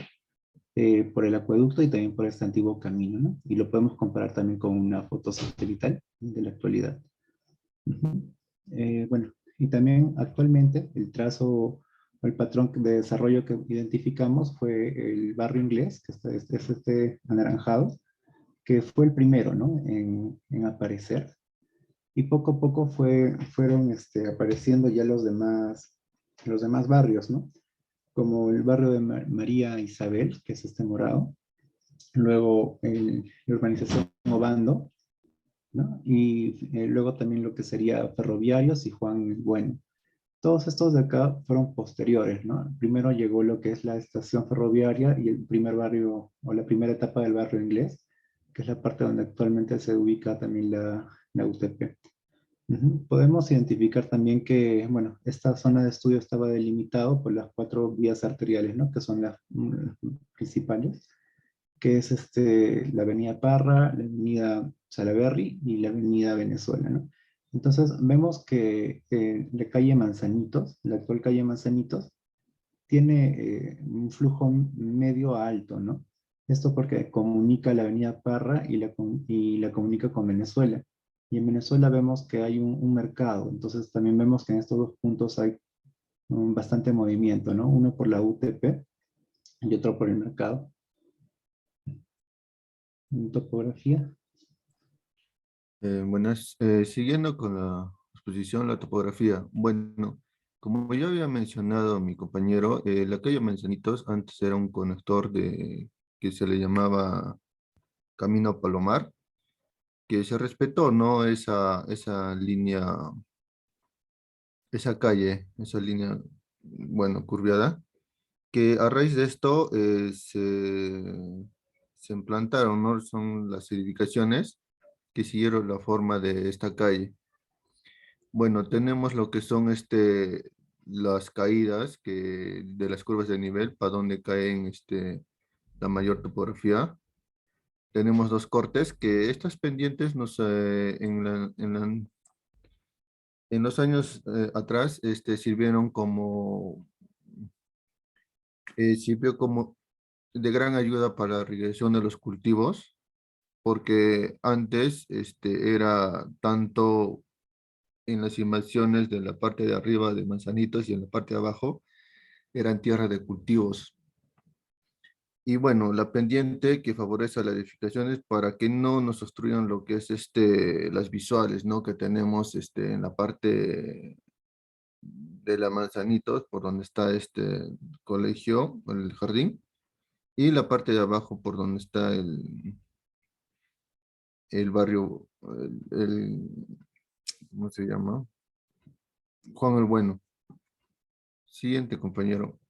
por el acueducto y también por este antiguo camino, ¿no? Y lo podemos comparar también con una foto satelital de la actualidad. Ujú. Bueno, y también actualmente el trazo o el patrón de desarrollo que identificamos fue el barrio inglés, que es este anaranjado, que fue el primero, ¿no? En aparecer. Y poco a poco fueron apareciendo ya los demás barrios, ¿no? Como el barrio de María Isabel, que es este morado. Luego la urbanización Obando, ¿no? Y luego también lo que sería Ferroviarios y Juan el Bueno. Todos estos de acá fueron posteriores, ¿no? Primero llegó lo que es la estación ferroviaria y el primer barrio, o la primera etapa del barrio inglés, que es la parte donde actualmente se ubica también la UTP. Ujú. Podemos identificar también que, bueno, esta zona de estudio estaba delimitado por las 4 vías arteriales, ¿no? Que son las principales, que es la avenida Parra, la avenida Salaberry y la avenida Venezuela, ¿no? Entonces vemos que la calle Manzanitos, la actual calle Manzanitos, tiene un flujo medio a alto, ¿no? Esto porque comunica la avenida Parra y la comunica con Venezuela. Y en Venezuela vemos que hay un mercado, entonces también vemos que en estos dos puntos hay bastante movimiento, ¿no? Uno por la UTP y otro por el mercado. Topografía. Buenas. Siguiendo con la exposición, la topografía. Bueno, como ya había mencionado mi compañero, la calle Manzanitos antes era un conector que se le llamaba Camino Palomar, que se respetó, ¿no? Esa línea, esa línea, bueno, curviada, que a raíz de esto se implantaron, ¿no? Son las edificaciones que siguieron la forma de esta calle. Bueno, tenemos lo que son las caídas de las curvas de nivel, para donde caen la mayor topografía. Tenemos dos cortes que estas pendientes en los años atrás sirvió como de gran ayuda para la regresión de los cultivos, porque antes era tanto en las invasiones de la parte de arriba de Manzanitos y en la parte de abajo eran tierra de cultivos. Y bueno, la pendiente que favorece a las edificaciones para que no nos obstruyan lo que es las visuales, ¿no? Que tenemos en la parte de la Manzanitos, por donde está este colegio, el jardín, y la parte de abajo por donde está el barrio, ¿cómo se llama? Juan el Bueno. Siguiente, compañero.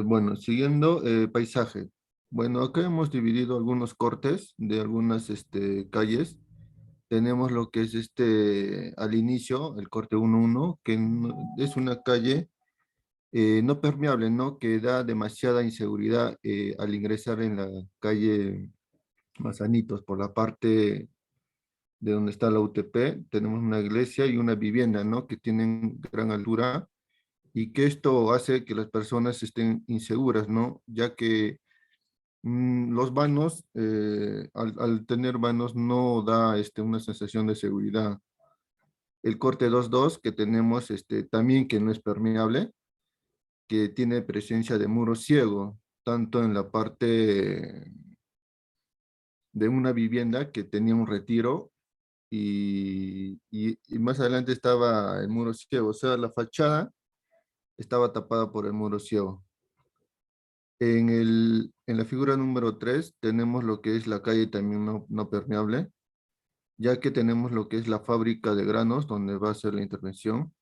Bueno, siguiendo paisaje. Bueno, acá hemos dividido algunos cortes de algunas calles. Tenemos lo que es al inicio, el corte 1-1, que es una calle no permeable, ¿no? Que da demasiada inseguridad al ingresar en la calle Mazanitos por la parte de donde está la UTP. Tenemos una iglesia y una vivienda, ¿no? Que tienen gran altura y que esto hace que las personas estén inseguras, ¿no? Ya que los vanos, al tener vanos, no da una sensación de seguridad. El corte 2-2 que tenemos también que no es permeable, que tiene presencia de muro ciego, tanto en la parte de una vivienda que tenía un retiro y más adelante estaba el muro ciego, o sea, la fachada estaba tapada por el muro ciego. En la figura número 3 tenemos lo que es la calle también no permeable, ya que tenemos lo que es la fábrica de granos donde va a ser la intervención.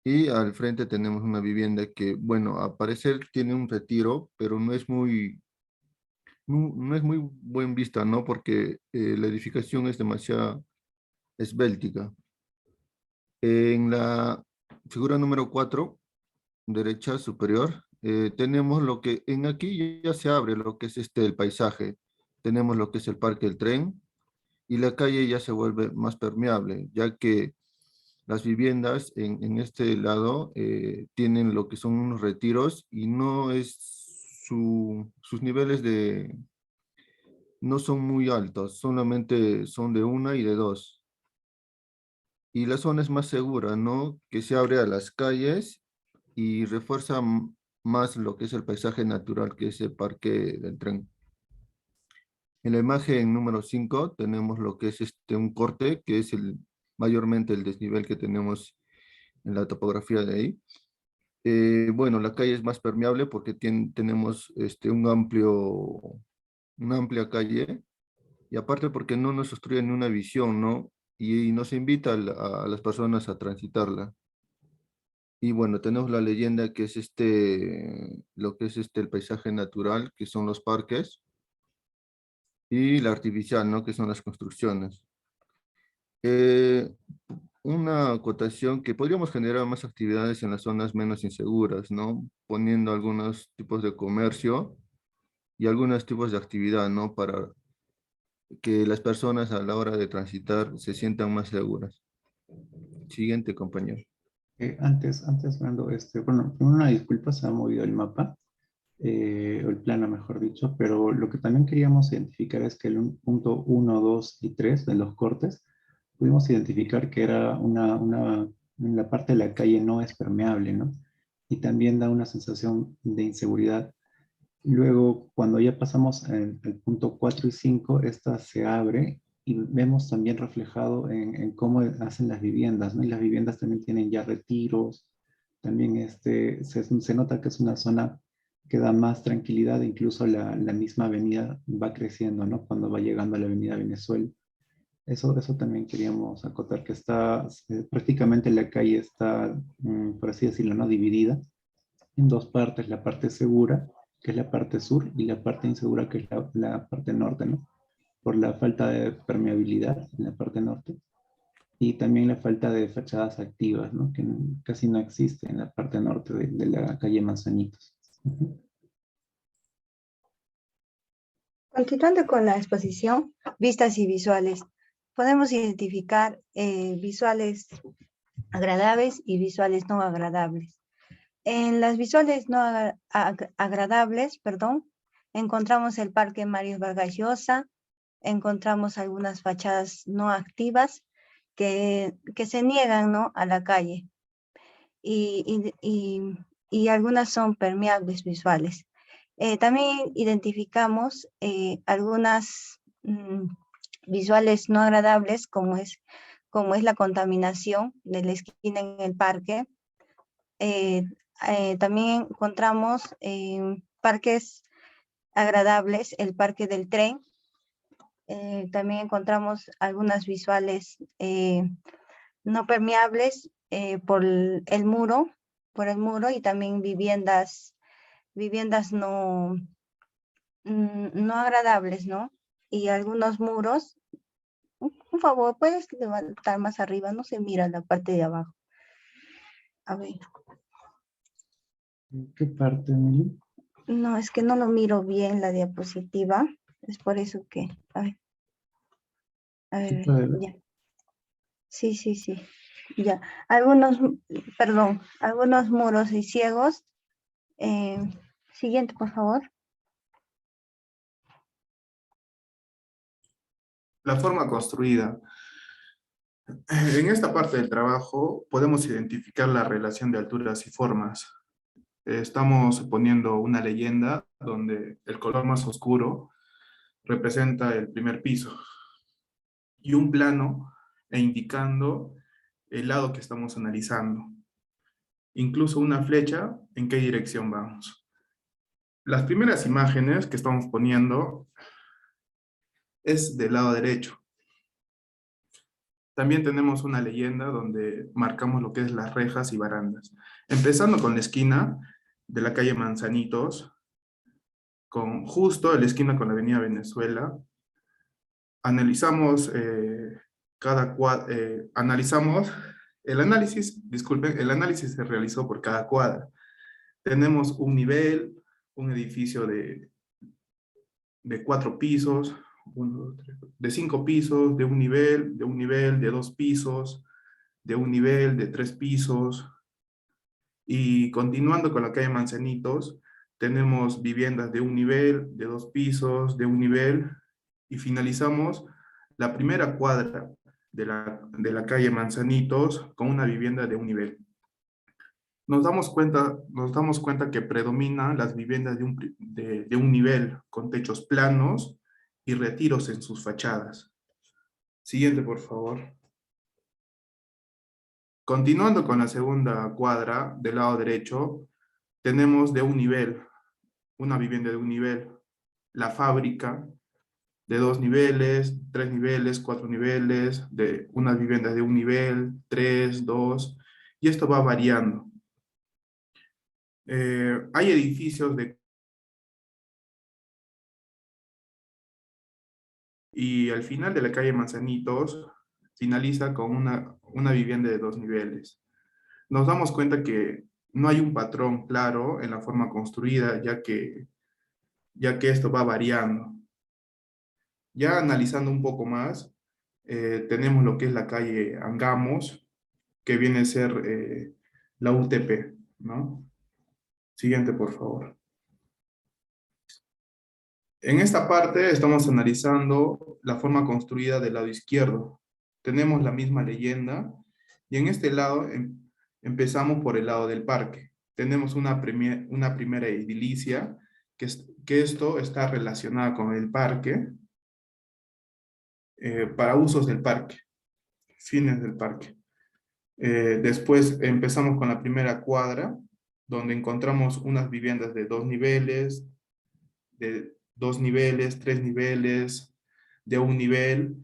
Y al frente tenemos una vivienda que, bueno, a parecer tiene un retiro, pero no es muy buen vista, ¿no? Porque la edificación es demasiado esbéltica. En la figura número 4, derecha superior, tenemos lo que en aquí ya se abre lo que es el paisaje. Tenemos lo que es el parque del tren y la calle ya se vuelve más permeable, ya que las viviendas en este lado tienen lo que son unos retiros y no es sus niveles no son muy altos, solamente son de 1 y de 2. Y la zona es más segura, ¿no? Que se abre a las calles y refuerza más lo que es el paisaje natural, que es el parque del tren. En la imagen número 5 tenemos lo que es un corte, que es mayormente el desnivel que tenemos en la topografía de ahí. Bueno, la calle es más permeable porque tenemos una amplia calle, y aparte porque no nos obstruye ni una visión, ¿no? Y nos invita a las personas a transitarla. Y bueno, tenemos la leyenda que es lo que es el paisaje natural, que son los parques, y la artificial, ¿no? Que son las construcciones. Eh, una acotación que podríamos generar más actividades en las zonas menos inseguras, ¿no? Poniendo algunos tipos de comercio y algunos tipos de actividad, ¿no? Para que las personas a la hora de transitar se sientan más seguras. Siguiente, compañero. Antes, Fernando, bueno, una disculpa, se ha movido el mapa, o el plano, mejor dicho, pero lo que también queríamos identificar es que el punto 1, 2 y 3 de los cortes, pudimos identificar que era en la parte de la calle no es permeable, ¿no? Y también da una sensación de inseguridad. Luego, cuando ya pasamos al punto 4 y 5, esta se abre y vemos también reflejado en cómo hacen las viviendas, ¿no? Y las viviendas también tienen ya retiros, también se nota que es una zona que da más tranquilidad, incluso la misma avenida va creciendo, ¿no? Cuando va llegando a la avenida Venezuela. Eso también queríamos acotar, que prácticamente la calle está, por así decirlo, ¿no? Dividida en dos partes, la parte segura, que es la parte sur, y la parte insegura, que es la parte norte, ¿no? Por la falta de permeabilidad en la parte norte, y también la falta de fachadas activas, ¿no? Que casi no existe en la parte norte de la calle Manzanitos. Continuando con la exposición, vistas y visuales, podemos identificar visuales agradables y visuales no agradables. En las visuales no agradables, encontramos el Parque Mario Vargas Llosa, encontramos algunas fachadas no activas que se niegan, ¿no? A la calle, y algunas son permeables visuales. También identificamos algunas visuales no agradables, como es la contaminación de la esquina en el parque. También encontramos parques agradables, el parque del tren. También encontramos algunas visuales no permeables por el muro, y también viviendas no agradables, ¿no? Y algunos muros. Por favor, ¿puedes levantar más arriba? No se mira la parte de abajo. A ver. ¿Qué parte, Emily? No, es que no lo miro bien la diapositiva. Es por eso que... A ver, ya. Sí. Ya. Algunos muros y ciegos. Siguiente, por favor. La forma construida. En esta parte del trabajo podemos identificar la relación de alturas y formas. Estamos poniendo una leyenda donde el color más oscuro representa el primer piso y un plano indicando el lado que estamos analizando. Incluso una flecha en qué dirección vamos. Las primeras imágenes que estamos poniendo es del lado derecho. También tenemos una leyenda donde marcamos lo que es las rejas y barandas. Empezando con la esquina de la calle Manzanitos, con justo la esquina con la avenida Venezuela, analizamos el análisis se realizó por cada cuadra. Tenemos un nivel, un edificio de 4 pisos, de 5 pisos, de un nivel, de 2 pisos, de un nivel, de 3 pisos. Y continuando con la calle Manzanitos, tenemos viviendas de un nivel, de 2 pisos, de un nivel, y finalizamos la primera cuadra de la calle Manzanitos con una vivienda de un nivel. Nos damos cuenta que predominan las viviendas de un nivel con techos planos y retiros en sus fachadas. Siguiente, por favor. Continuando con la segunda cuadra, del lado derecho, tenemos de un nivel, una vivienda de un nivel, la fábrica de 2 niveles, 3 niveles, 4 niveles, de unas viviendas de un nivel, 3, 2, y esto va variando. Hay edificios y al final de la calle Manzanitos finaliza con una vivienda de 2 niveles. Nos damos cuenta que no hay un patrón claro en la forma construida, ya que esto va variando. Ya analizando un poco más, tenemos lo que es la calle Angamos, que viene a ser la UTP, ¿no? Siguiente, por favor. En esta parte estamos analizando la forma construida del lado izquierdo. Tenemos la misma leyenda y en este lado empezamos por el lado del parque. Tenemos una primera edilicia que esto está relacionada con el parque para usos del parque, fines del parque. Después empezamos con la primera cuadra, donde encontramos unas viviendas de 2 niveles, de 2 niveles, 3 niveles, de un nivel,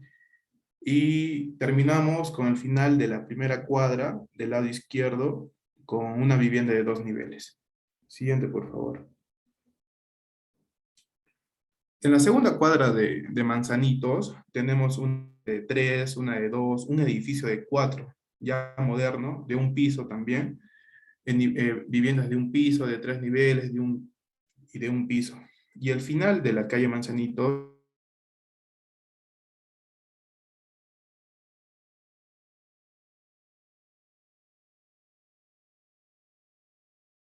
y terminamos con el final de la primera cuadra, del lado izquierdo, con una vivienda de 2 niveles. Siguiente, por favor. En la segunda cuadra de Manzanitos, tenemos una de 3, una de 2, un edificio de 4, ya moderno, de un piso también, viviendas de un piso, de 3 niveles, y de un piso. Y al final de la calle Manzanitos,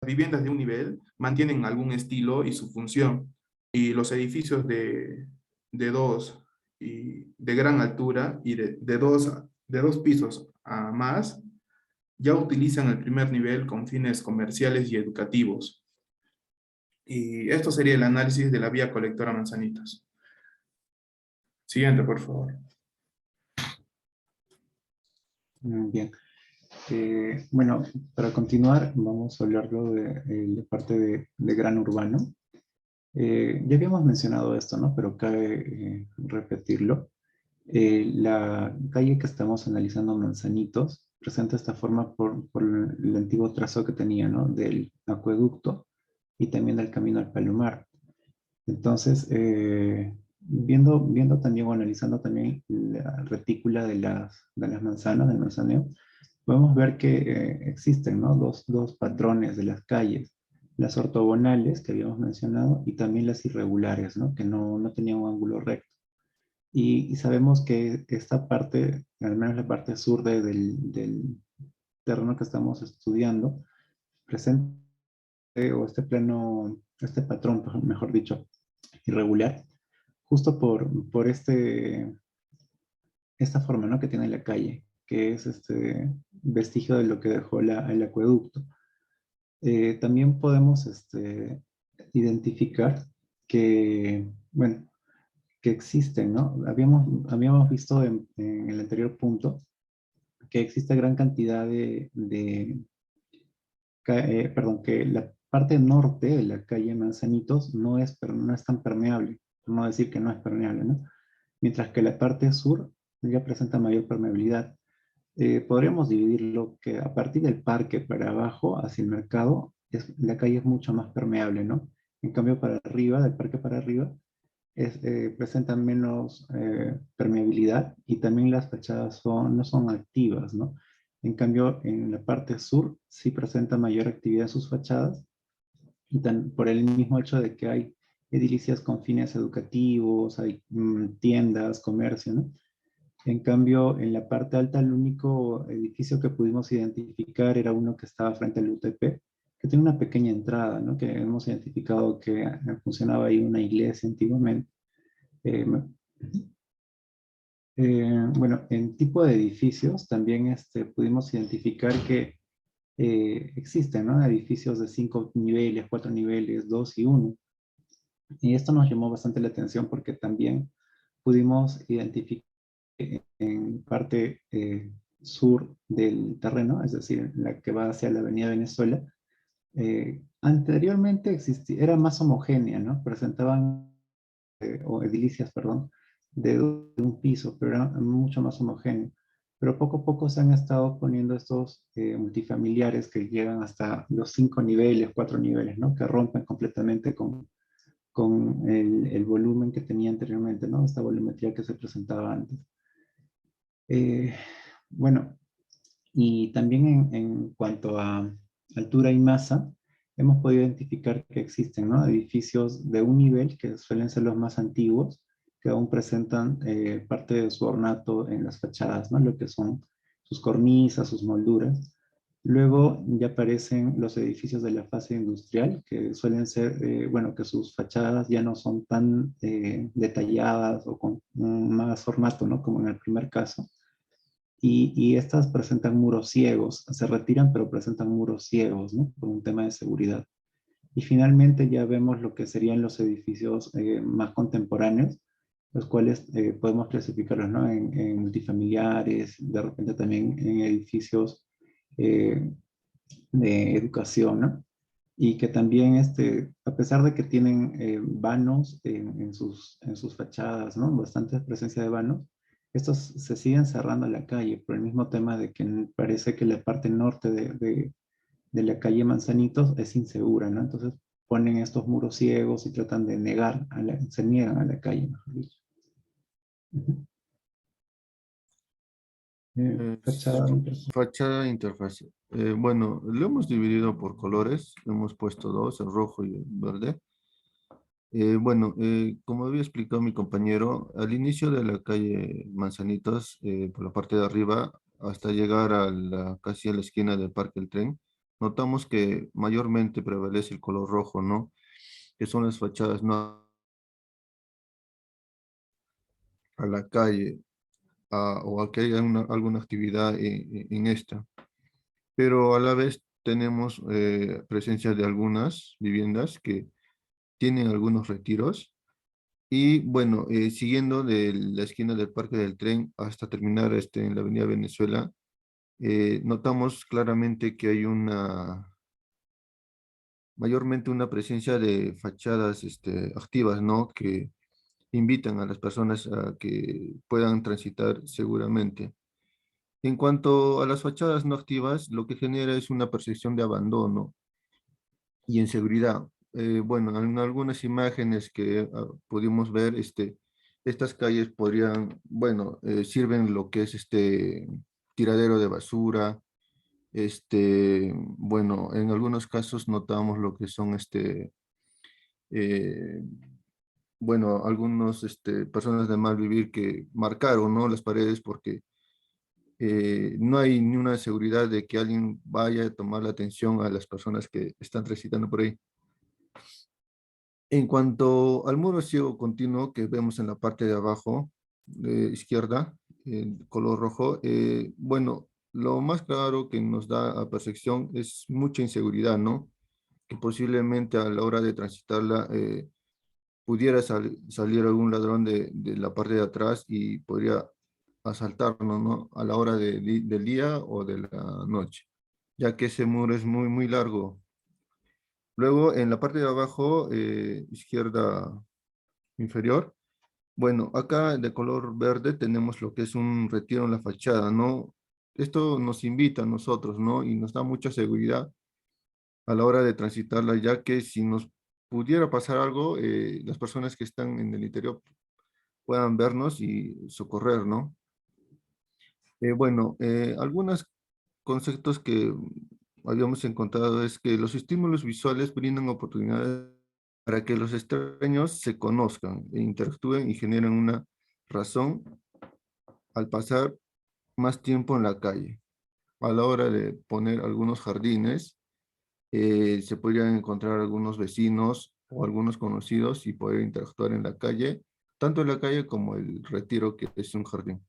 las viviendas de un nivel mantienen algún estilo y su función, y los edificios de 2 y de gran altura y de dos pisos a más ya utilizan el primer nivel con fines comerciales y educativos. Y esto sería el análisis de la vía colectora Manzanitos. Siguiente, por favor. Bien. Bueno, para continuar, vamos a hablarlo de parte de gran urbano. Ya habíamos mencionado esto, ¿no? Pero cabe repetirlo. La calle que estamos analizando, Manzanitos, presenta esta forma por el antiguo trazo que tenía, ¿no? Del acueducto y también del camino al Palomar. Entonces, viendo también o analizando también la retícula de las manzanas, del manzaneo, podemos ver que existen, ¿no? dos patrones de las calles, las ortogonales que habíamos mencionado y también las irregulares, ¿no? Que no tenían un ángulo recto. Y sabemos que esta parte, al menos la parte sur del terreno que estamos estudiando, presenta o este plano, este patrón, mejor dicho, irregular, justo por esta forma, ¿no? Que tiene la calle, que es este vestigio de lo que dejó el acueducto. También podemos identificar que, bueno, que existen, ¿no? Habíamos visto en el anterior punto que existe gran cantidad perdón, que la parte norte de la calle Manzanitos no es tan permeable, por no decir que no es permeable, ¿no? Mientras que la parte sur ya presenta mayor permeabilidad. Podríamos dividirlo que a partir del parque para abajo, hacia el mercado, la calle es mucho más permeable, ¿no? En cambio, para arriba, del parque para arriba, presentan menos permeabilidad y también las fachadas no son activas, ¿no? En cambio, en la parte sur sí presenta mayor actividad en sus fachadas y por el mismo hecho de que hay edilicias con fines educativos, hay tiendas, comercio, ¿no? En cambio, en la parte alta, el único edificio que pudimos identificar era uno que estaba frente al UTP, que tiene una pequeña entrada, ¿no? Que hemos identificado que funcionaba ahí una iglesia antiguamente. Bueno, en tipo de edificios también pudimos identificar que existen, ¿no? Edificios de 5 niveles, 4 niveles, 2 y 1. Y esto nos llamó bastante la atención porque también pudimos identificar en parte sur del terreno, es decir, la que va hacia la Avenida Venezuela, anteriormente era más homogénea, ¿no? Presentaban, o edilicias, perdón, de un piso, pero era mucho más homogéneo. Pero poco a poco se han estado poniendo estos multifamiliares que llegan hasta los 5 niveles, 4 niveles, ¿no? Que rompen completamente con el volumen que tenía anteriormente, ¿no? Esta volumetría que se presentaba antes. Bueno, y también en cuanto a altura y masa, hemos podido identificar que existen, ¿no? Edificios de un nivel, que suelen ser los más antiguos, que aún presentan parte de su ornato en las fachadas, ¿no? Lo que son sus cornisas, sus molduras. Luego ya aparecen los edificios de la fase industrial, que suelen ser, bueno, que sus fachadas ya no son tan detalladas o con más ornato, ¿no? Como en el primer caso. Y estas presentan muros ciegos, se retiran pero presentan muros ciegos, ¿no? Por un tema de seguridad. Y finalmente ya vemos lo que serían los edificios más contemporáneos, los cuales podemos clasificarlos, ¿no? En multifamiliares, de repente también en edificios de educación, ¿no? Y que también, a pesar de que tienen vanos en sus fachadas, ¿no? Bastante presencia de vanos, estos se siguen cerrando la calle por el mismo tema de que parece que la parte norte de la calle Manzanitos es insegura, ¿no? Entonces ponen estos muros ciegos y tratan de se niegan a la calle, mejor dicho. Fachada, Fachada e interfaz. Bueno, lo hemos dividido por colores. Hemos puesto dos, el rojo y el verde. Bueno, como había explicado mi compañero, al inicio de la calle Manzanitos, por la parte de arriba, hasta llegar casi a la esquina del Parque El Tren, notamos que mayormente prevalece el color rojo, ¿no? Que son las fachadas no a la calle, o a que haya alguna actividad en esta. Pero a la vez tenemos presencia de algunas viviendas que tienen algunos retiros. Y bueno, siguiendo de la esquina del Parque del Tren hasta terminar en la Avenida Venezuela, notamos claramente que hay mayormente una presencia de fachadas activas, ¿no? Que invitan a las personas a que puedan transitar seguramente. En cuanto a las fachadas no activas, lo que genera es una percepción de abandono y inseguridad. Bueno, en algunas imágenes que pudimos ver, estas calles podrían, bueno, sirven lo que es tiradero de basura. Bueno, en algunos casos notamos lo que son eh, bueno, algunos personas de mal vivir que marcaron, ¿no? Las paredes porque no hay ni una seguridad de que alguien vaya a tomar la atención a las personas que están transitando por ahí. En cuanto al muro ciego continuo que vemos en la parte de abajo, de izquierda, en color rojo, bueno, lo más claro que nos da a percepción es mucha inseguridad, ¿no? Que posiblemente a la hora de transitarla pudiera salir algún ladrón de la parte de atrás y podría asaltarnos, ¿no? A la hora del día o de la noche, ya que ese muro es muy, muy largo. Luego, en la parte de abajo, izquierda inferior, bueno, acá de color verde tenemos lo que es un retiro en la fachada, ¿no? Esto nos invita a nosotros, ¿no? Y nos da mucha seguridad a la hora de transitarla, ya que si nos pudiera pasar algo, las personas que están en el interior puedan vernos y socorrer, ¿no? Bueno, algunos conceptos que habíamos encontrado es que los estímulos visuales brindan oportunidades para que los extraños se conozcan e interactúen y generen una razón al pasar más tiempo en la calle. A la hora de poner algunos jardines, se podrían encontrar algunos vecinos o algunos conocidos y poder interactuar en la calle, tanto en la calle como el Retiro, que es un jardín.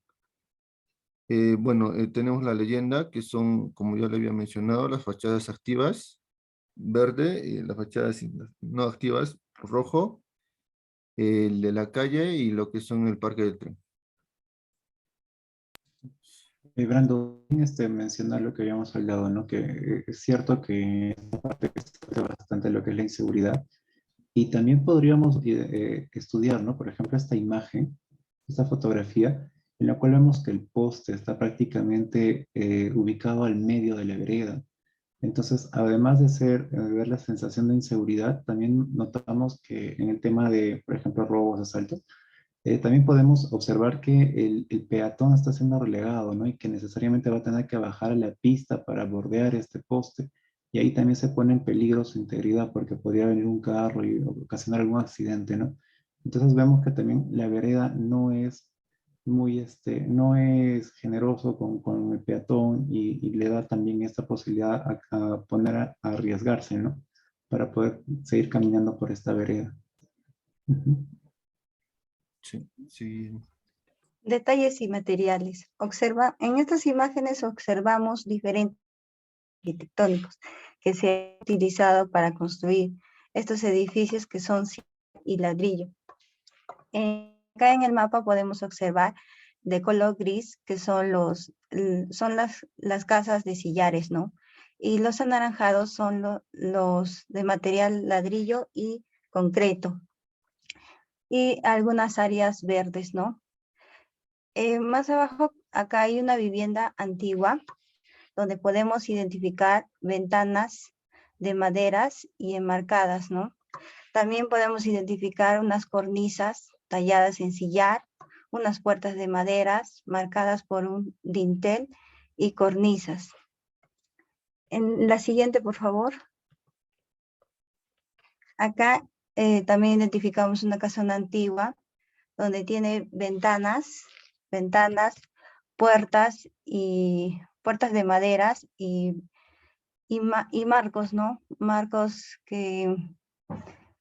Bueno, tenemos la leyenda, que son, como ya le había mencionado, las fachadas activas, verde, y las fachadas no activas, rojo, el de la calle y lo que son el parque del tren. Brando, mencionar lo que habíamos hablado, ¿no? Que es cierto que esta parte es bastante lo que es la inseguridad. Y también podríamos estudiar, ¿no? Por ejemplo, esta imagen, esta fotografía, en la cual vemos que el poste está prácticamente ubicado al medio de la vereda. Entonces, además de ver la sensación de inseguridad, también notamos que en el tema de, por ejemplo, robos, asaltos, también podemos observar que el peatón está siendo relegado, ¿no? Y que necesariamente va a tener que bajar a la pista para bordear este poste. Y ahí también se pone en peligro su integridad porque podría venir un carro y ocasionar algún accidente, ¿no? Entonces vemos que también la vereda no es muy, no es generoso con el peatón y le da también esta posibilidad a poner a arriesgarse, ¿no? Para poder seguir caminando por esta vereda. Ujú. Sí, sí. Detalles y materiales. En estas imágenes observamos diferentes arquitectónicos que se han utilizado para construir estos edificios que son y ladrillo. Acá en el mapa podemos observar de color gris que son las casas de sillares, ¿no? Y los anaranjados son los de material ladrillo y concreto. Y algunas áreas verdes, ¿no? Más abajo, acá hay una vivienda antigua donde podemos identificar ventanas de maderas y enmarcadas, ¿no? También podemos identificar unas cornisas talladas en sillar, unas puertas de maderas marcadas por un dintel y cornisas. En la siguiente, por favor. Acá también identificamos una casona antigua donde tiene ventanas, puertas de maderas y marcos, ¿no? Marcos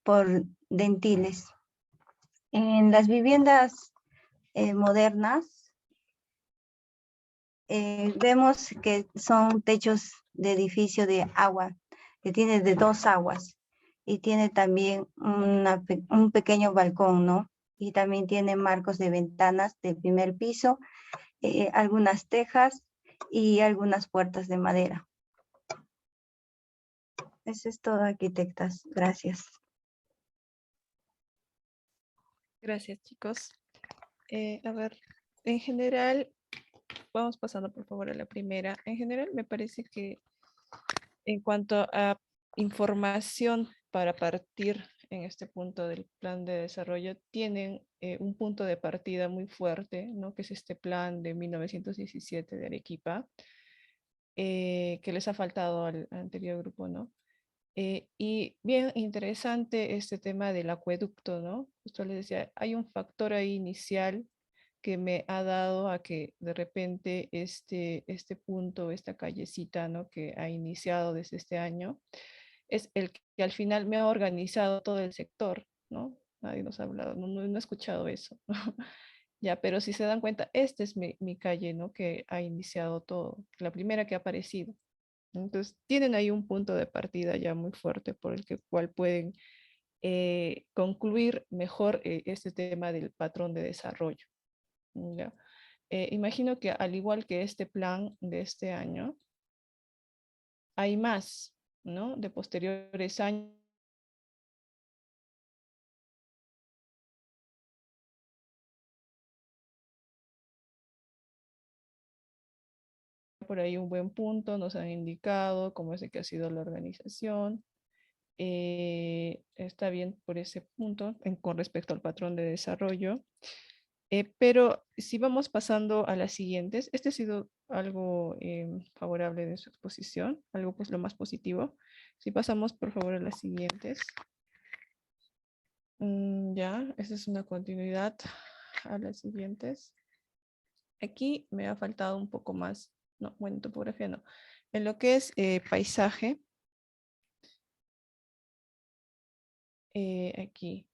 por dentiles. En las viviendas modernas vemos que son techos de edificio de agua, que tiene de 2 aguas y tiene también un pequeño balcón, ¿no? Y también tiene marcos de ventanas del primer piso, algunas tejas y algunas puertas de madera. Eso es todo, arquitectas. Gracias. Gracias, chicos. A ver, en general, vamos pasando por favor a la primera. En general, me parece que en cuanto a información para partir en este punto del plan de desarrollo, tienen un punto de partida muy fuerte, ¿no? Que es este plan de 1917 de Arequipa, que les ha faltado al anterior grupo, ¿no? Y bien interesante este tema del acueducto, ¿no? Justo les decía, hay un factor ahí inicial que me ha dado a que de repente este punto, esta callecita, ¿no? Que ha iniciado desde este año, es el que al final me ha organizado todo el sector, ¿no? Nadie nos ha hablado, no he escuchado eso, ¿no? Ya, pero si se dan cuenta, esta es mi calle, ¿no? Que ha iniciado todo, la primera que ha aparecido. Entonces, tienen ahí un punto de partida ya muy fuerte por el cual pueden concluir mejor este tema del patrón de desarrollo. ¿Ya? Imagino que al igual que este plan de este año, hay más, ¿no? De posteriores años. Por ahí un buen punto, nos han indicado cómo es que ha sido la organización. Está bien por ese punto con respecto al patrón de desarrollo. Pero si vamos pasando a las siguientes, este ha sido algo favorable de su exposición, algo pues lo más positivo. Si pasamos por favor a las siguientes. Ya, esa es una continuidad a las siguientes. Aquí me ha faltado un poco más, no, bueno, topografía no. En lo que es paisaje, aquí.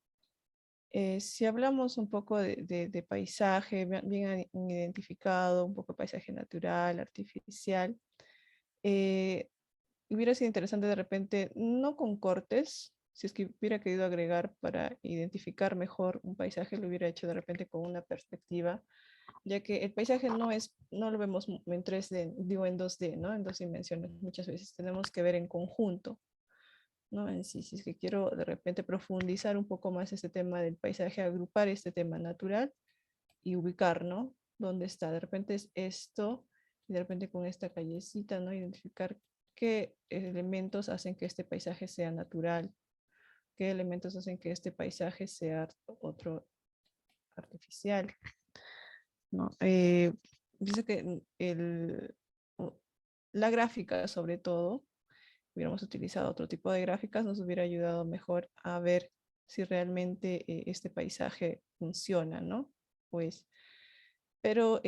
Si hablamos un poco de paisaje, bien identificado, un poco de paisaje natural, artificial, hubiera sido interesante de repente, no con cortes, si es que hubiera querido agregar para identificar mejor un paisaje, lo hubiera hecho de repente con una perspectiva, ya que el paisaje no lo vemos en 3D, digo en 2D, ¿no? En 2 dimensiones. Muchas veces tenemos que ver en conjunto, ¿no? En sí, si es que quiero de repente profundizar un poco más este tema del paisaje, agrupar este tema natural y ubicar, ¿no? ¿Dónde está? De repente es esto, y de repente con esta callecita, ¿no? Identificar qué elementos hacen que este paisaje sea natural, qué elementos hacen que este paisaje sea otro artificial, ¿no? Dice que la gráfica, sobre todo, hubiéramos utilizado otro tipo de gráficas, nos hubiera ayudado mejor a ver si realmente este paisaje funciona, ¿no? Pues, pero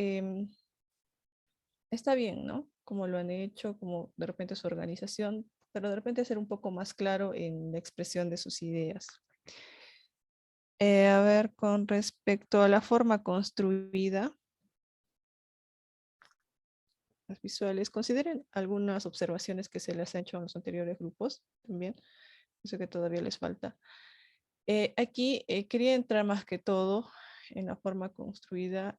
está bien, ¿no? Como lo han hecho, como de repente su organización, pero de repente ser un poco más claro en la expresión de sus ideas. A ver, con respecto a la forma construida, las visuales, consideren algunas observaciones que se les han hecho en los anteriores grupos también. Eso que todavía les falta. Aquí quería entrar más que todo en la forma construida.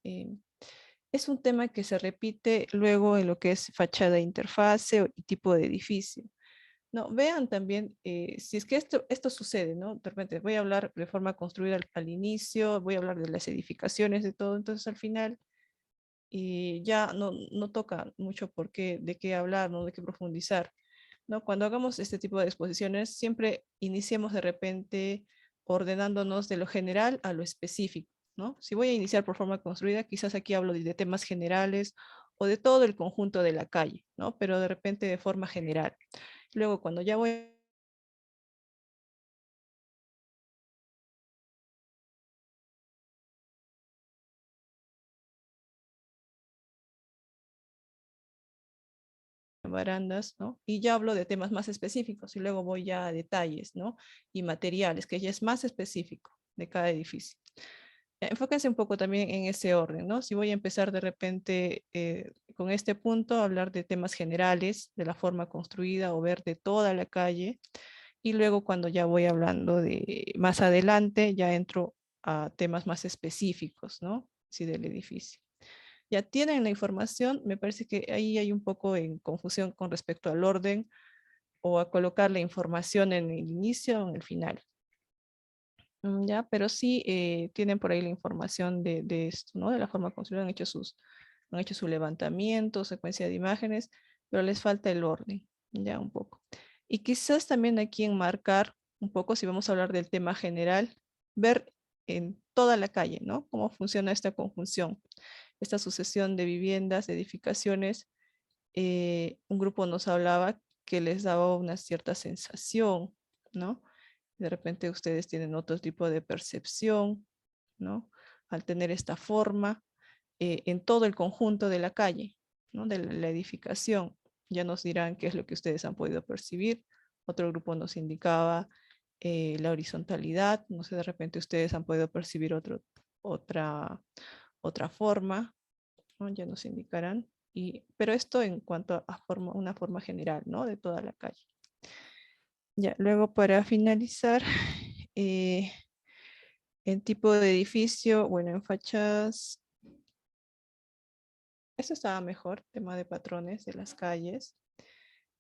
Es un tema que se repite luego en lo que es fachada e interfase y tipo de edificio. No, vean también, si es que esto sucede, ¿no? De repente voy a hablar de forma construida al inicio, voy a hablar de las edificaciones, de todo, entonces al final ya no toca mucho de qué hablar, ¿no? De qué profundizar, ¿no? Cuando hagamos este tipo de exposiciones, siempre iniciemos de repente ordenándonos de lo general a lo específico, ¿no? Si voy a iniciar por forma construida, quizás aquí hablo de temas generales o de todo el conjunto de la calle, ¿no? Pero de repente de forma general. Luego, cuando ya voy barandas, ¿no? Y ya hablo de temas más específicos y luego voy ya a detalles, ¿no? Y materiales, que ya es más específico de cada edificio. Enfóquense un poco también en ese orden, ¿no? Si voy a empezar de repente con este punto, hablar de temas generales, de la forma construida o ver de toda la calle, y luego cuando ya voy hablando de más adelante, ya entro a temas más específicos, ¿no? Sí, del edificio. Ya tienen la información, me parece que ahí hay un poco en confusión con respecto al orden o a colocar la información en el inicio o en el final. Ya, pero sí tienen por ahí la información de esto, ¿no? De la forma construida, han hecho su levantamiento, secuencia de imágenes, pero les falta el orden, ya un poco. Y quizás también aquí enmarcar un poco, si vamos a hablar del tema general, ver en toda la calle, ¿no? Cómo funciona esta conjunción, esta sucesión de viviendas, edificaciones. Un grupo nos hablaba que les daba una cierta sensación, ¿no? De repente ustedes tienen otro tipo de percepción, ¿no? Al tener esta forma en todo el conjunto de la calle, ¿no? De la edificación. Ya nos dirán qué es lo que ustedes han podido percibir. Otro grupo nos indicaba la horizontalidad. No sé, de repente ustedes han podido percibir otra forma, ¿no? Ya nos indicarán. Pero esto en cuanto a una forma general, ¿no? De toda la calle. Ya, luego para finalizar, en tipo de edificio, bueno, en fachadas, esto estaba mejor, tema de patrones de las calles.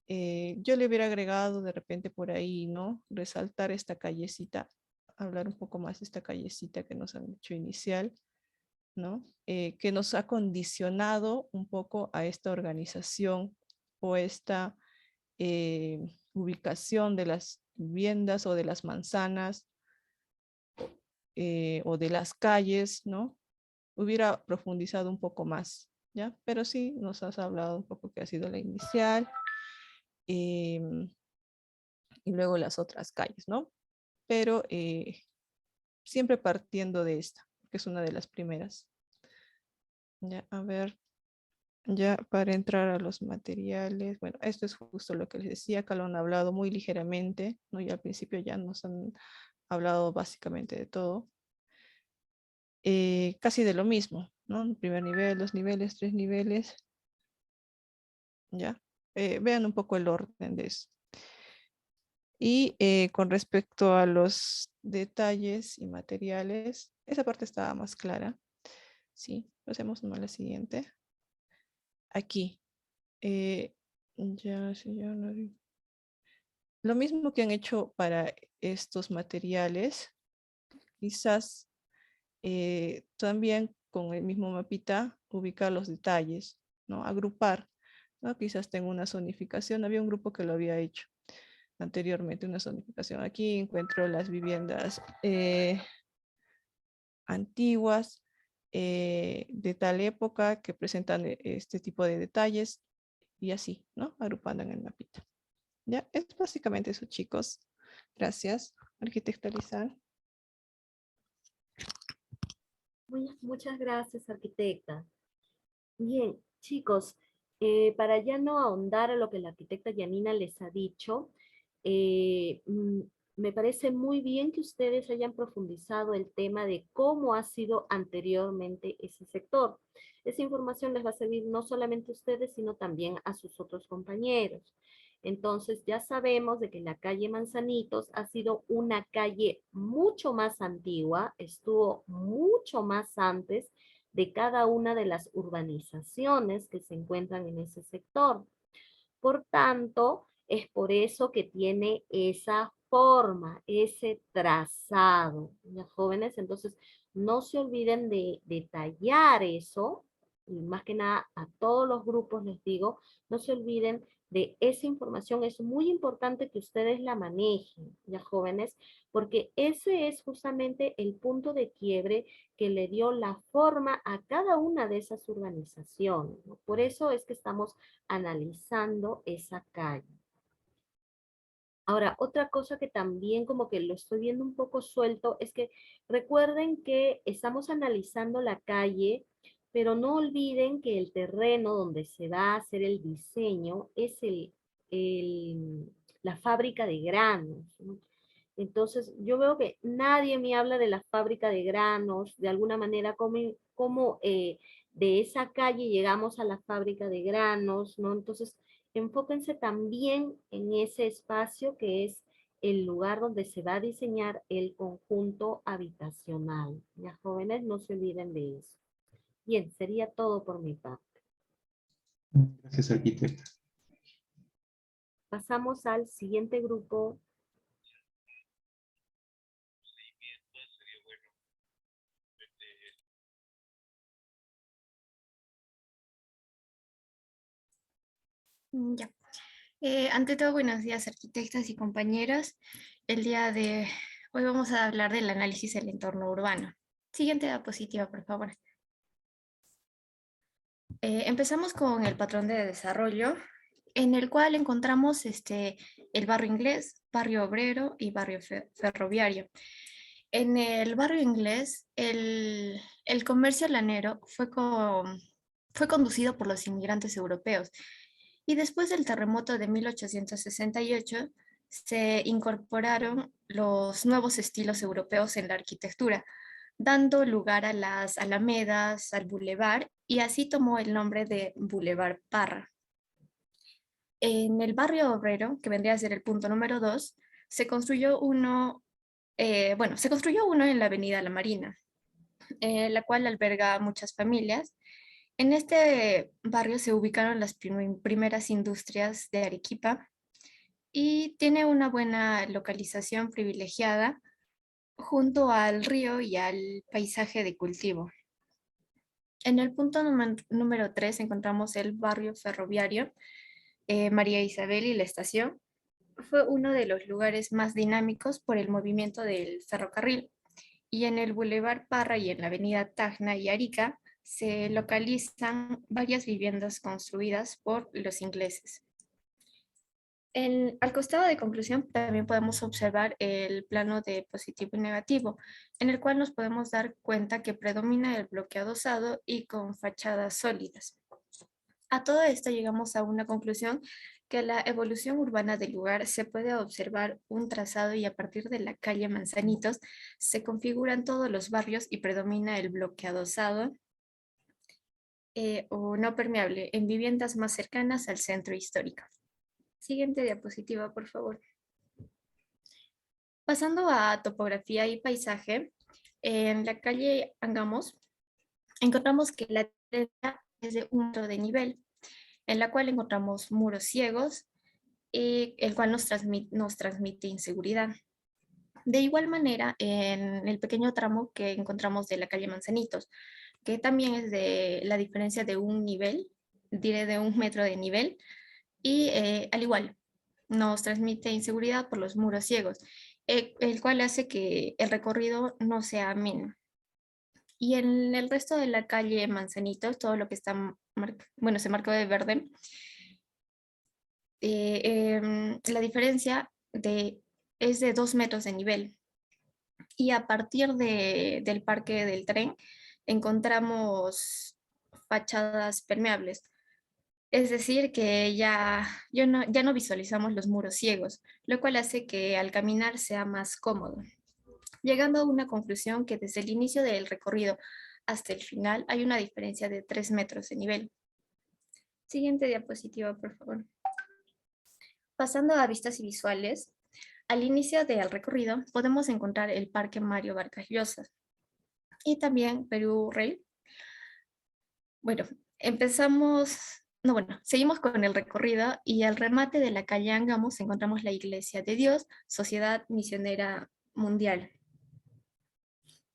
Yo le hubiera agregado de repente por ahí, ¿no? Resaltar esta callecita, hablar un poco más de esta callecita que nos han hecho inicial, ¿no? Que nos ha condicionado un poco a esta organización o esta ubicación de las viviendas o de las manzanas o de las calles, ¿no? Hubiera profundizado un poco más, ¿ya? Pero sí, nos has hablado un poco que ha sido la inicial y luego las otras calles, ¿no? Pero siempre partiendo de esta, que es una de las primeras. Ya, a ver, ya para entrar a los materiales, bueno, esto es justo lo que les decía, acá lo han hablado muy ligeramente, ¿no? Y al principio ya nos han hablado básicamente de todo. Casi de lo mismo, ¿no? El primer nivel, 2 niveles, 3 niveles, ya. Vean un poco el orden de eso. Y con respecto a los detalles y materiales, esa parte estaba más clara. Sí, pasemos a la siguiente. Aquí. Ya, sí, ya no vi. Lo mismo que han hecho para estos materiales, quizás también con el mismo mapita ubicar los detalles, ¿no? Agrupar, ¿no? Quizás tengo una zonificación. Había un grupo que lo había hecho anteriormente, una zonificación. Aquí encuentro las viviendas antiguas de tal época que presentan este tipo de detalles y así, ¿no? Agrupando en el mapita. Ya, es básicamente eso, chicos. Gracias. Arquitecta Lizán. Muchas gracias, arquitecta. Bien, chicos, para ya no ahondar a lo que la arquitecta Yanina les ha dicho, me parece muy bien que ustedes hayan profundizado el tema de cómo ha sido anteriormente ese sector. Esa información les va a servir no solamente a ustedes, sino también a sus otros compañeros. Entonces ya sabemos de que la calle Manzanitos ha sido una calle mucho más antigua, estuvo mucho más antes de cada una de las urbanizaciones que se encuentran en ese sector. Por tanto, es por eso que tiene esa forma, ese trazado. Ya, jóvenes, entonces no se olviden de detallar eso, y más que nada a todos los grupos les digo, no se olviden de esa información. Es muy importante que ustedes la manejen, ya jóvenes, porque ese es justamente el punto de quiebre que le dio la forma a cada una de esas urbanizaciones, ¿no? Por eso es que estamos analizando esa calle. Ahora, otra cosa que también como que lo estoy viendo un poco suelto es que recuerden que estamos analizando la calle, pero no olviden que el terreno donde se va a hacer el diseño es la fábrica de granos, ¿no? Entonces, yo veo que nadie me habla de la fábrica de granos, de alguna manera, cómo de esa calle llegamos a la fábrica de granos, ¿no? Entonces, enfóquense también en ese espacio que es el lugar donde se va a diseñar el conjunto habitacional. Ya, jóvenes, no se olviden de eso. Bien, sería todo por mi parte. Gracias, arquitecta. Pasamos al siguiente grupo. Ya. Ante todo, buenos días, arquitectas y compañeros. El día de hoy vamos a hablar del análisis del entorno urbano. Siguiente diapositiva, por favor. Empezamos con el patrón de desarrollo, en el cual encontramos el barrio inglés, barrio obrero y barrio ferroviario. En el barrio inglés, el comercio lanero fue conducido por los inmigrantes europeos, y después del terremoto de 1868 se incorporaron los nuevos estilos europeos en la arquitectura, dando lugar a las alamedas, al bulevar, y así tomó el nombre de Boulevard Parra. En el barrio obrero, que vendría a ser el punto número 2, se construyó uno en la avenida La Marina, la cual alberga muchas familias. En este barrio se ubicaron las primeras industrias de Arequipa y tiene una buena localización privilegiada junto al río y al paisaje de cultivo. En el punto número 3 encontramos el barrio ferroviario, María Isabel y la estación. Fue uno de los lugares más dinámicos por el movimiento del ferrocarril. Y en el Boulevard Parra y en la avenida Tacna y Arica se localizan varias viviendas construidas por los ingleses. Al costado de conclusión también podemos observar el plano de positivo y negativo, en el cual nos podemos dar cuenta que predomina el bloque adosado y con fachadas sólidas. A todo esto llegamos a una conclusión que la evolución urbana del lugar se puede observar un trazado y a partir de la calle Manzanitos se configuran todos los barrios y predomina el bloque adosado o no permeable en viviendas más cercanas al centro histórico. Siguiente diapositiva, por favor. Pasando a topografía y paisaje, en la calle Angamos encontramos que la arena es de 1 metro de nivel, en la cual encontramos muros ciegos, el cual nos transmite inseguridad. De igual manera, en el pequeño tramo que encontramos de la calle Manzanitos, que también es de la diferencia de un nivel, diré de 1 metro de nivel, y al igual, nos transmite inseguridad por los muros ciegos, el cual hace que el recorrido no sea ameno. Y en el resto de la calle Manzanitos, todo lo que está, bueno, se marcó de verde, la diferencia es de 2 metros de nivel. Y a partir del parque del tren encontramos fachadas permeables. Es decir, que ya no visualizamos los muros ciegos, lo cual hace que al caminar sea más cómodo. Llegando a una conclusión que desde el inicio del recorrido hasta el final hay una diferencia de 3 metros de nivel. Siguiente diapositiva, por favor. Pasando a vistas y visuales, al inicio del recorrido podemos encontrar el Parque Mario Vargas Llosa y también Perú Rail. Bueno, seguimos con el recorrido y al remate de la calle Angamos encontramos la Iglesia de Dios, Sociedad Misionera Mundial.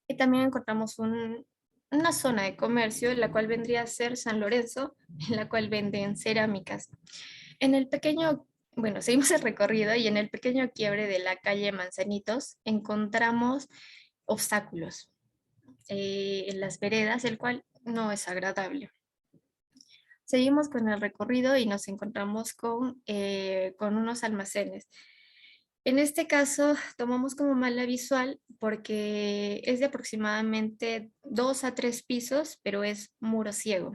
Y también encontramos una zona de comercio, en la cual vendría a ser San Lorenzo, en la cual venden cerámicas. Seguimos el recorrido y en el pequeño quiebre de la calle Manzanitos encontramos obstáculos en las veredas, el cual no es agradable. Seguimos con el recorrido y nos encontramos con unos almacenes. En este caso, tomamos como mala visual porque es de aproximadamente 2 a 3 pisos, pero es muro ciego.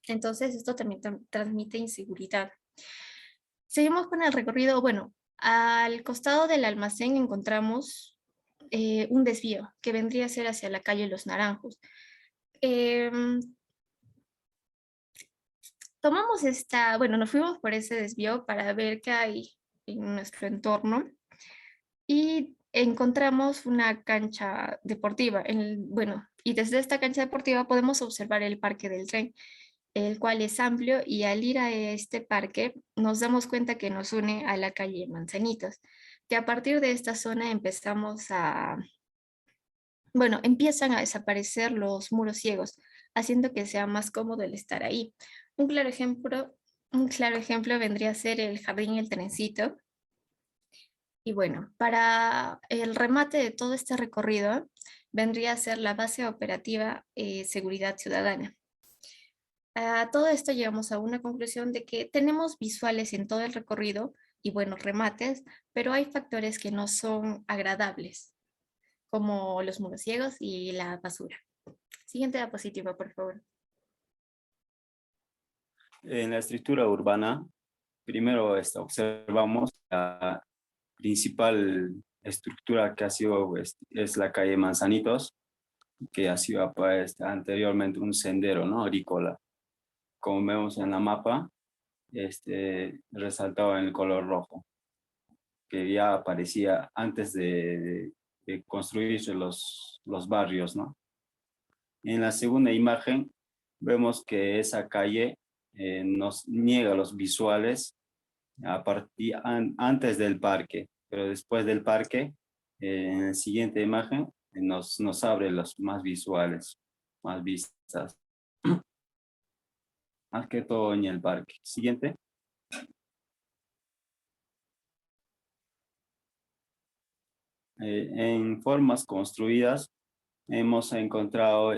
Entonces, esto también transmite inseguridad. Seguimos con el recorrido. Bueno, al costado del almacén encontramos un desvío que vendría a ser hacia la calle Los Naranjos. Nos fuimos por ese desvío para ver qué hay en nuestro entorno y encontramos una cancha deportiva. Y desde esta cancha deportiva podemos observar el parque del tren, el cual es amplio, y al ir a este parque nos damos cuenta que nos une a la calle Manzanitos, que a partir de esta zona empiezan a desaparecer los muros ciegos, haciendo que sea más cómodo el estar ahí. Un claro ejemplo vendría a ser el Jardín El Trencito. Y bueno, para el remate de todo este recorrido vendría a ser la base operativa Seguridad Ciudadana. A todo esto llegamos a una conclusión de que tenemos visuales en todo el recorrido y buenos remates, pero hay factores que no son agradables, como los muros ciegos y la basura. Siguiente diapositiva, por favor. En la estructura urbana, primero observamos la principal estructura que ha sido es la calle Manzanitos, que ha sido anteriormente un sendero, ¿no?, agrícola. Como vemos en la mapa, resaltado en el color rojo, que ya aparecía antes de construirse los barrios, ¿no? En la segunda imagen vemos que esa calle nos niega los visuales antes del parque, pero después del parque, en la siguiente imagen, nos abre los más visuales, más vistas. Más que todo en el parque. Siguiente. En formas construidas hemos encontrado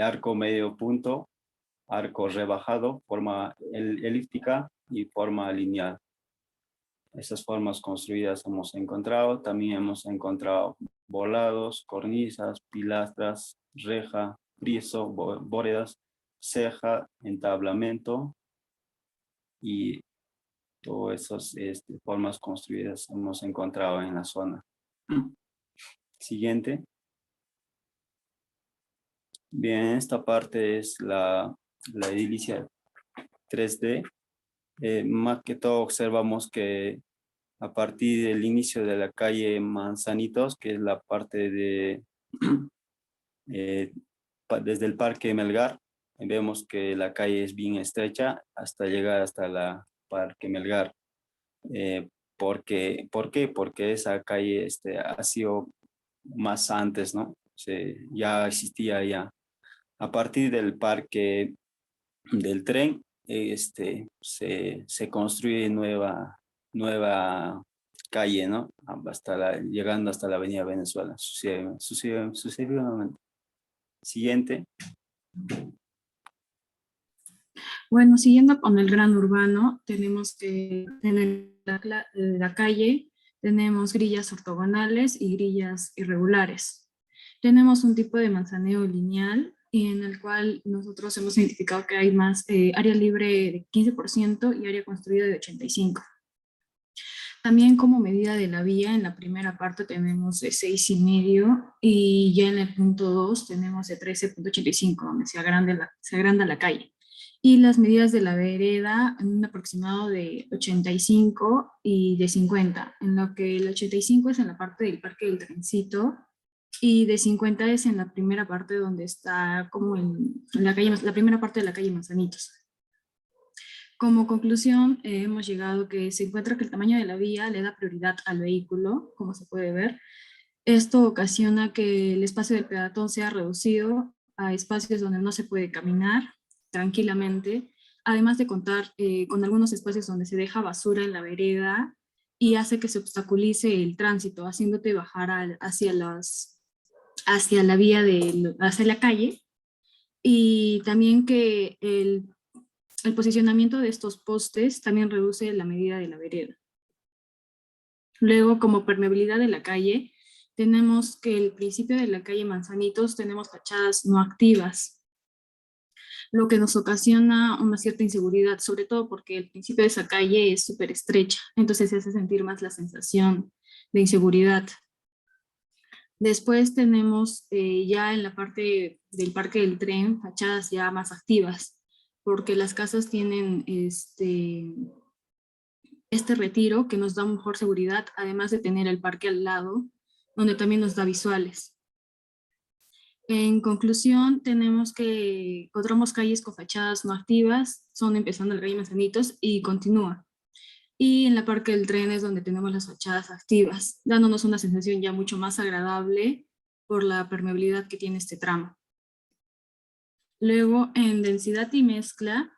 arco medio punto, arco rebajado, forma elíptica y forma lineal. Esas formas construidas hemos encontrado. También hemos encontrado volados, cornisas, pilastras, reja, friso, bóvedas, ceja, entablamento y todas esas formas construidas hemos encontrado en la zona. Siguiente. Bien, esta parte es la edilicia 3D. Más que todo observamos que a partir del inicio de la calle Manzanitos, que es la parte de desde el Parque Melgar, vemos que la calle es bien estrecha hasta llegar hasta la Parque Melgar. ¿Por qué? Porque esa calle ha sido más antes, ¿no? Ya existía ya. A partir del Parque del Tren, se construye nueva calle, ¿no? Llegando hasta la Avenida Venezuela, sucesivamente. Siguiente. Bueno, siguiendo con el gran urbano, tenemos que tener la calle, tenemos grillas ortogonales y grillas irregulares. Tenemos un tipo de manzaneo lineal y en el cual nosotros hemos identificado que hay más área libre de 15% y área construida de 85%. También como medida de la vía, en la primera parte tenemos de 6,5 y ya en el punto 2 tenemos de 13,85, donde se agranda la calle. Y las medidas de la vereda en un aproximado de 85 y de 50, en lo que el 85 es en la parte del Parque del Trencito y de 50 es en la primera parte donde está como en la primera parte de la calle Manzanitos. Como conclusión, hemos llegado que se encuentra que el tamaño de la vía le da prioridad al vehículo, como se puede ver. Esto ocasiona que el espacio del peatón sea reducido a espacios donde no se puede caminar tranquilamente, además de contar con algunos espacios donde se deja basura en la vereda y hace que se obstaculice el tránsito, haciéndote bajar hacia la vía, hacia la calle, y también que el posicionamiento de estos postes también reduce la medida de la vereda. Luego, como permeabilidad de la calle, tenemos que el principio de la calle Manzanitos tenemos fachadas no activas, lo que nos ocasiona una cierta inseguridad, sobre todo porque el principio de esa calle es súper estrecha, entonces se hace sentir más la sensación de inseguridad. Después tenemos ya en la parte del Parque del Tren fachadas ya más activas, porque las casas tienen este retiro que nos da mejor seguridad, además de tener el parque al lado, donde también nos da visuales. En conclusión, encontramos calles con fachadas no activas, son empezando la calle Manzanitos y continúa. Y en la Parque del Tren es donde tenemos las fachadas activas, dándonos una sensación ya mucho más agradable por la permeabilidad que tiene este tramo. Luego, en densidad y mezcla,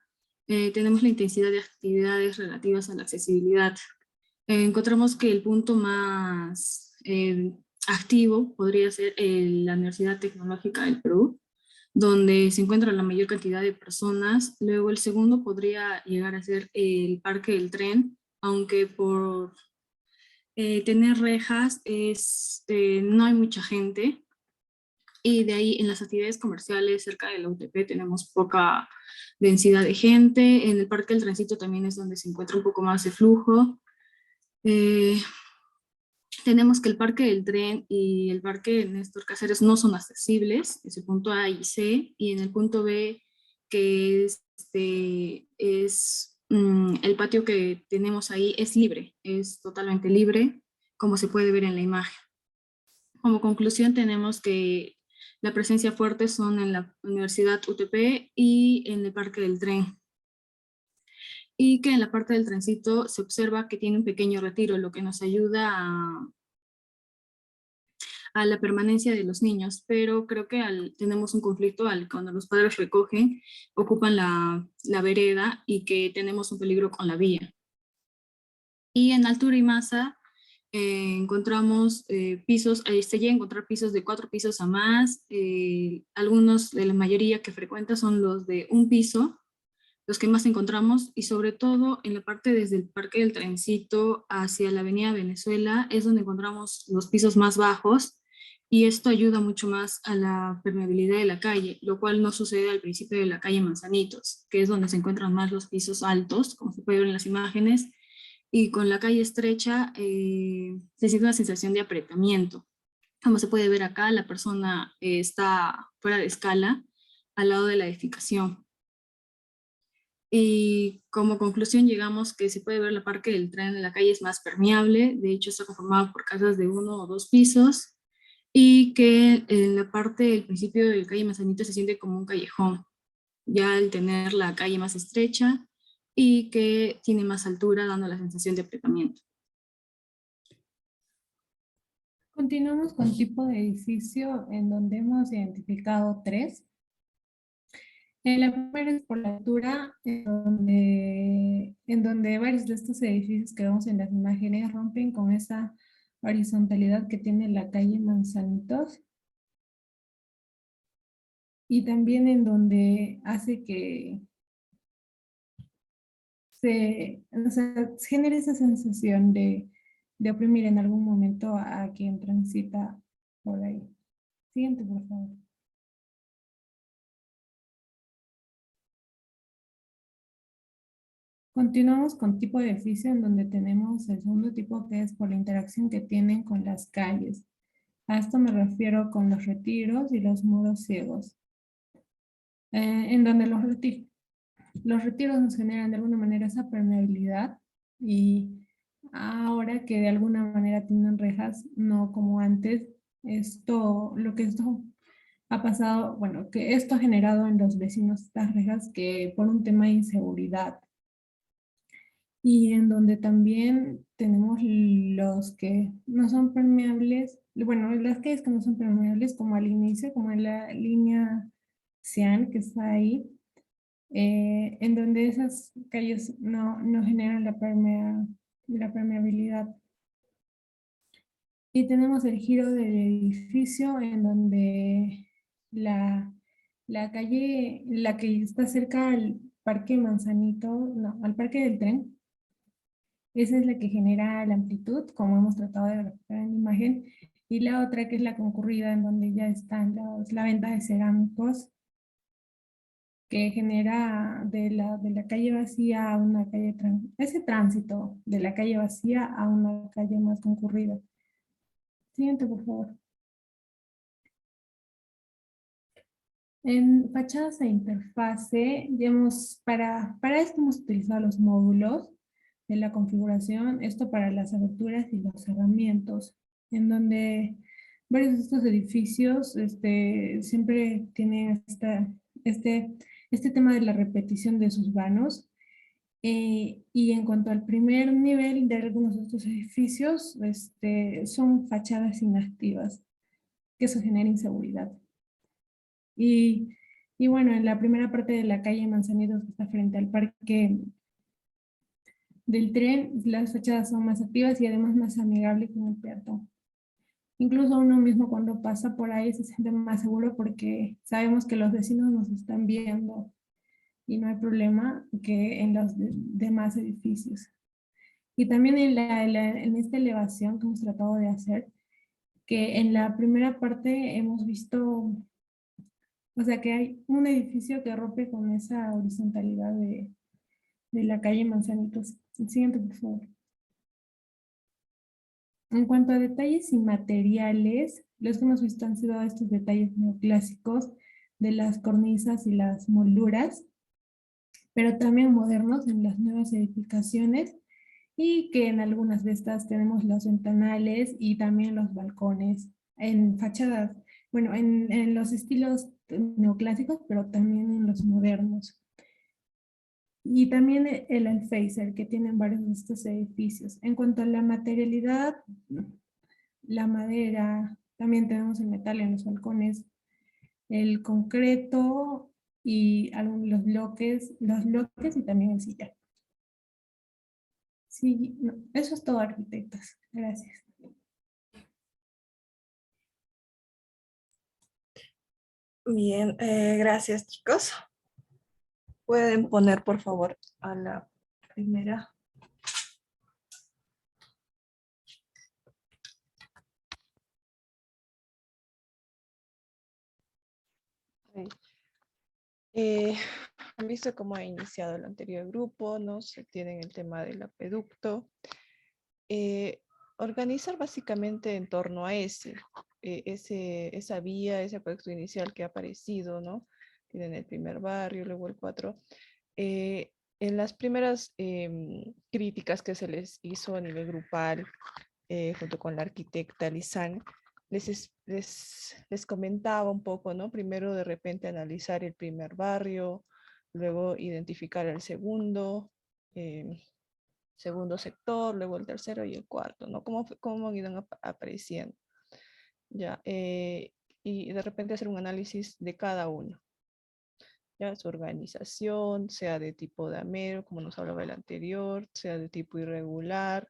tenemos la intensidad de actividades relativas a la accesibilidad. Encontramos que el punto más activo podría ser la Universidad Tecnológica del Perú, donde se encuentra la mayor cantidad de personas. Luego el segundo podría llegar a ser el Parque del Tren, aunque por tener rejas no hay mucha gente. Y de ahí en las actividades comerciales cerca de la UTP tenemos poca densidad de gente. En el Parque del Trencito también es donde se encuentra un poco más de flujo. Tenemos que el Parque del Tren y el Parque Néstor Cáceres no son accesibles, es el punto A y C, y en el punto B, que es el patio que tenemos ahí, es libre, es totalmente libre, como se puede ver en la imagen. Como conclusión tenemos que la presencia fuerte son en la Universidad UTP y en el Parque del Tren. Y que en la parte del trencito se observa que tiene un pequeño retiro, lo que nos ayuda a la permanencia de los niños, pero creo que tenemos un conflicto cuando los padres recogen, ocupan la vereda y que tenemos un peligro con la vía. Y en altura y masa encontramos pisos, se llega a encontrar pisos de 4 pisos a más, algunos de la mayoría que frecuenta son los de un piso, los que más encontramos, y sobre todo en la parte desde el Parque del Trencito hacia la Avenida Venezuela, es donde encontramos los pisos más bajos, y esto ayuda mucho más a la permeabilidad de la calle, lo cual no sucede al principio de la calle Manzanitos, que es donde se encuentran más los pisos altos, como se puede ver en las imágenes, y con la calle estrecha se siente una sensación de apretamiento. Como se puede ver acá, la persona está fuera de escala al lado de la edificación. Y como conclusión llegamos que se puede ver la Parque del Tren en la calle es más permeable, de hecho está conformada por casas de 1 o 2 pisos, y que en la parte del principio de la calle Manzanito se siente como un callejón, ya al tener la calle más estrecha y que tiene más altura, dando la sensación de apretamiento. Continuamos con tipo de edificio en donde hemos identificado 3. La primera es por la altura, en donde varios de estos edificios que vemos en las imágenes rompen con esa horizontalidad que tiene la calle Manzanitos. Y también en donde hace que o sea, se genere esa sensación de oprimir en algún momento a quien transita por ahí. Siguiente, por favor. Continuamos con tipo de edificio en donde tenemos el segundo tipo, que es por la interacción que tienen con las calles. A esto me refiero con los retiros y los muros ciegos. En donde los retiros nos generan de alguna manera esa permeabilidad, y ahora que de alguna manera tienen rejas, no como antes, lo que esto ha pasado, bueno, que esto ha generado en los vecinos estas rejas que por un tema de inseguridad, y en donde también tenemos los que no son permeables, bueno, las calles que no son permeables, como al inicio, como en la línea Cian que está ahí, en donde esas calles no generan la permeabilidad. Y tenemos el giro del edificio en donde la calle, la que está cerca al Parque Manzanito, no, al Parque del Tren, esa es la que genera la amplitud, como hemos tratado de graficar en la imagen, y la otra que es la concurrida, en donde ya están la venta de cerámicos, que genera de la calle vacía a una calle, ese tránsito de la calle vacía a una calle más concurrida. Siguiente, por favor. En fachadas e interfase, para esto hemos utilizado los módulos de la configuración, esto para las aberturas y los cerramientos, en donde varios de estos edificios siempre tienen este tema de la repetición de sus vanos. Y en cuanto al primer nivel de algunos de estos edificios, son fachadas inactivas, que eso genera inseguridad. Y bueno, en la primera parte de la calle Manzanitos, que está frente al Parque del Tren, las fachadas son más activas y además más amigables con el peatón. Incluso uno mismo cuando pasa por ahí se siente más seguro porque sabemos que los vecinos nos están viendo y no hay problema que en los demás edificios. Y también en esta elevación que hemos tratado de hacer, que en la primera parte hemos visto, o sea, que hay un edificio que rompe con esa horizontalidad de la calle Manzanitos. El siguiente, por favor. En cuanto a detalles y materiales, los que hemos visto han sido estos detalles neoclásicos de las cornisas y las molduras, pero también modernos en las nuevas edificaciones, y que en algunas de estas tenemos los ventanales y también los balcones en fachadas, bueno, en los estilos neoclásicos, pero también en los modernos. Y también el alféizar, que tienen varios de estos edificios. En cuanto a la materialidad, la madera, también tenemos el metal en los balcones, el concreto y los bloques y también el sillar. Sí, no, eso es todo, arquitectos. Gracias. Bien, gracias chicos. Pueden poner, por favor, a la primera. Ahí. Han visto cómo ha iniciado el anterior grupo, ¿no? Se tienen el tema del acueducto. Organizar básicamente en torno a esa vía, ese acueducto inicial que ha aparecido, ¿no? Tienen el primer barrio, luego el 4. En las primeras críticas que se les hizo a nivel grupal, junto con la arquitecta Lizán, les comentaba un poco, ¿no? Primero de repente analizar el primer barrio, luego identificar el segundo sector, luego el tercero y el cuarto, ¿no? Cómo han ido apareciendo. Ya, y de repente hacer un análisis de cada uno. Ya, su organización, sea de tipo damero, como nos hablaba el anterior, sea de tipo irregular,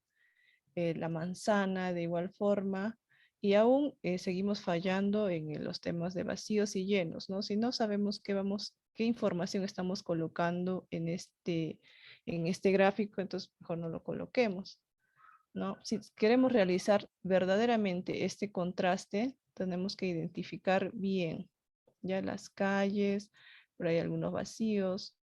la manzana de igual forma, y aún seguimos fallando en los temas de vacíos y llenos, ¿no? Si no sabemos qué información estamos colocando en este gráfico, entonces mejor no lo coloquemos, ¿no? Si queremos realizar verdaderamente este contraste, tenemos que identificar bien ya las calles, por ahí algunos vacíos,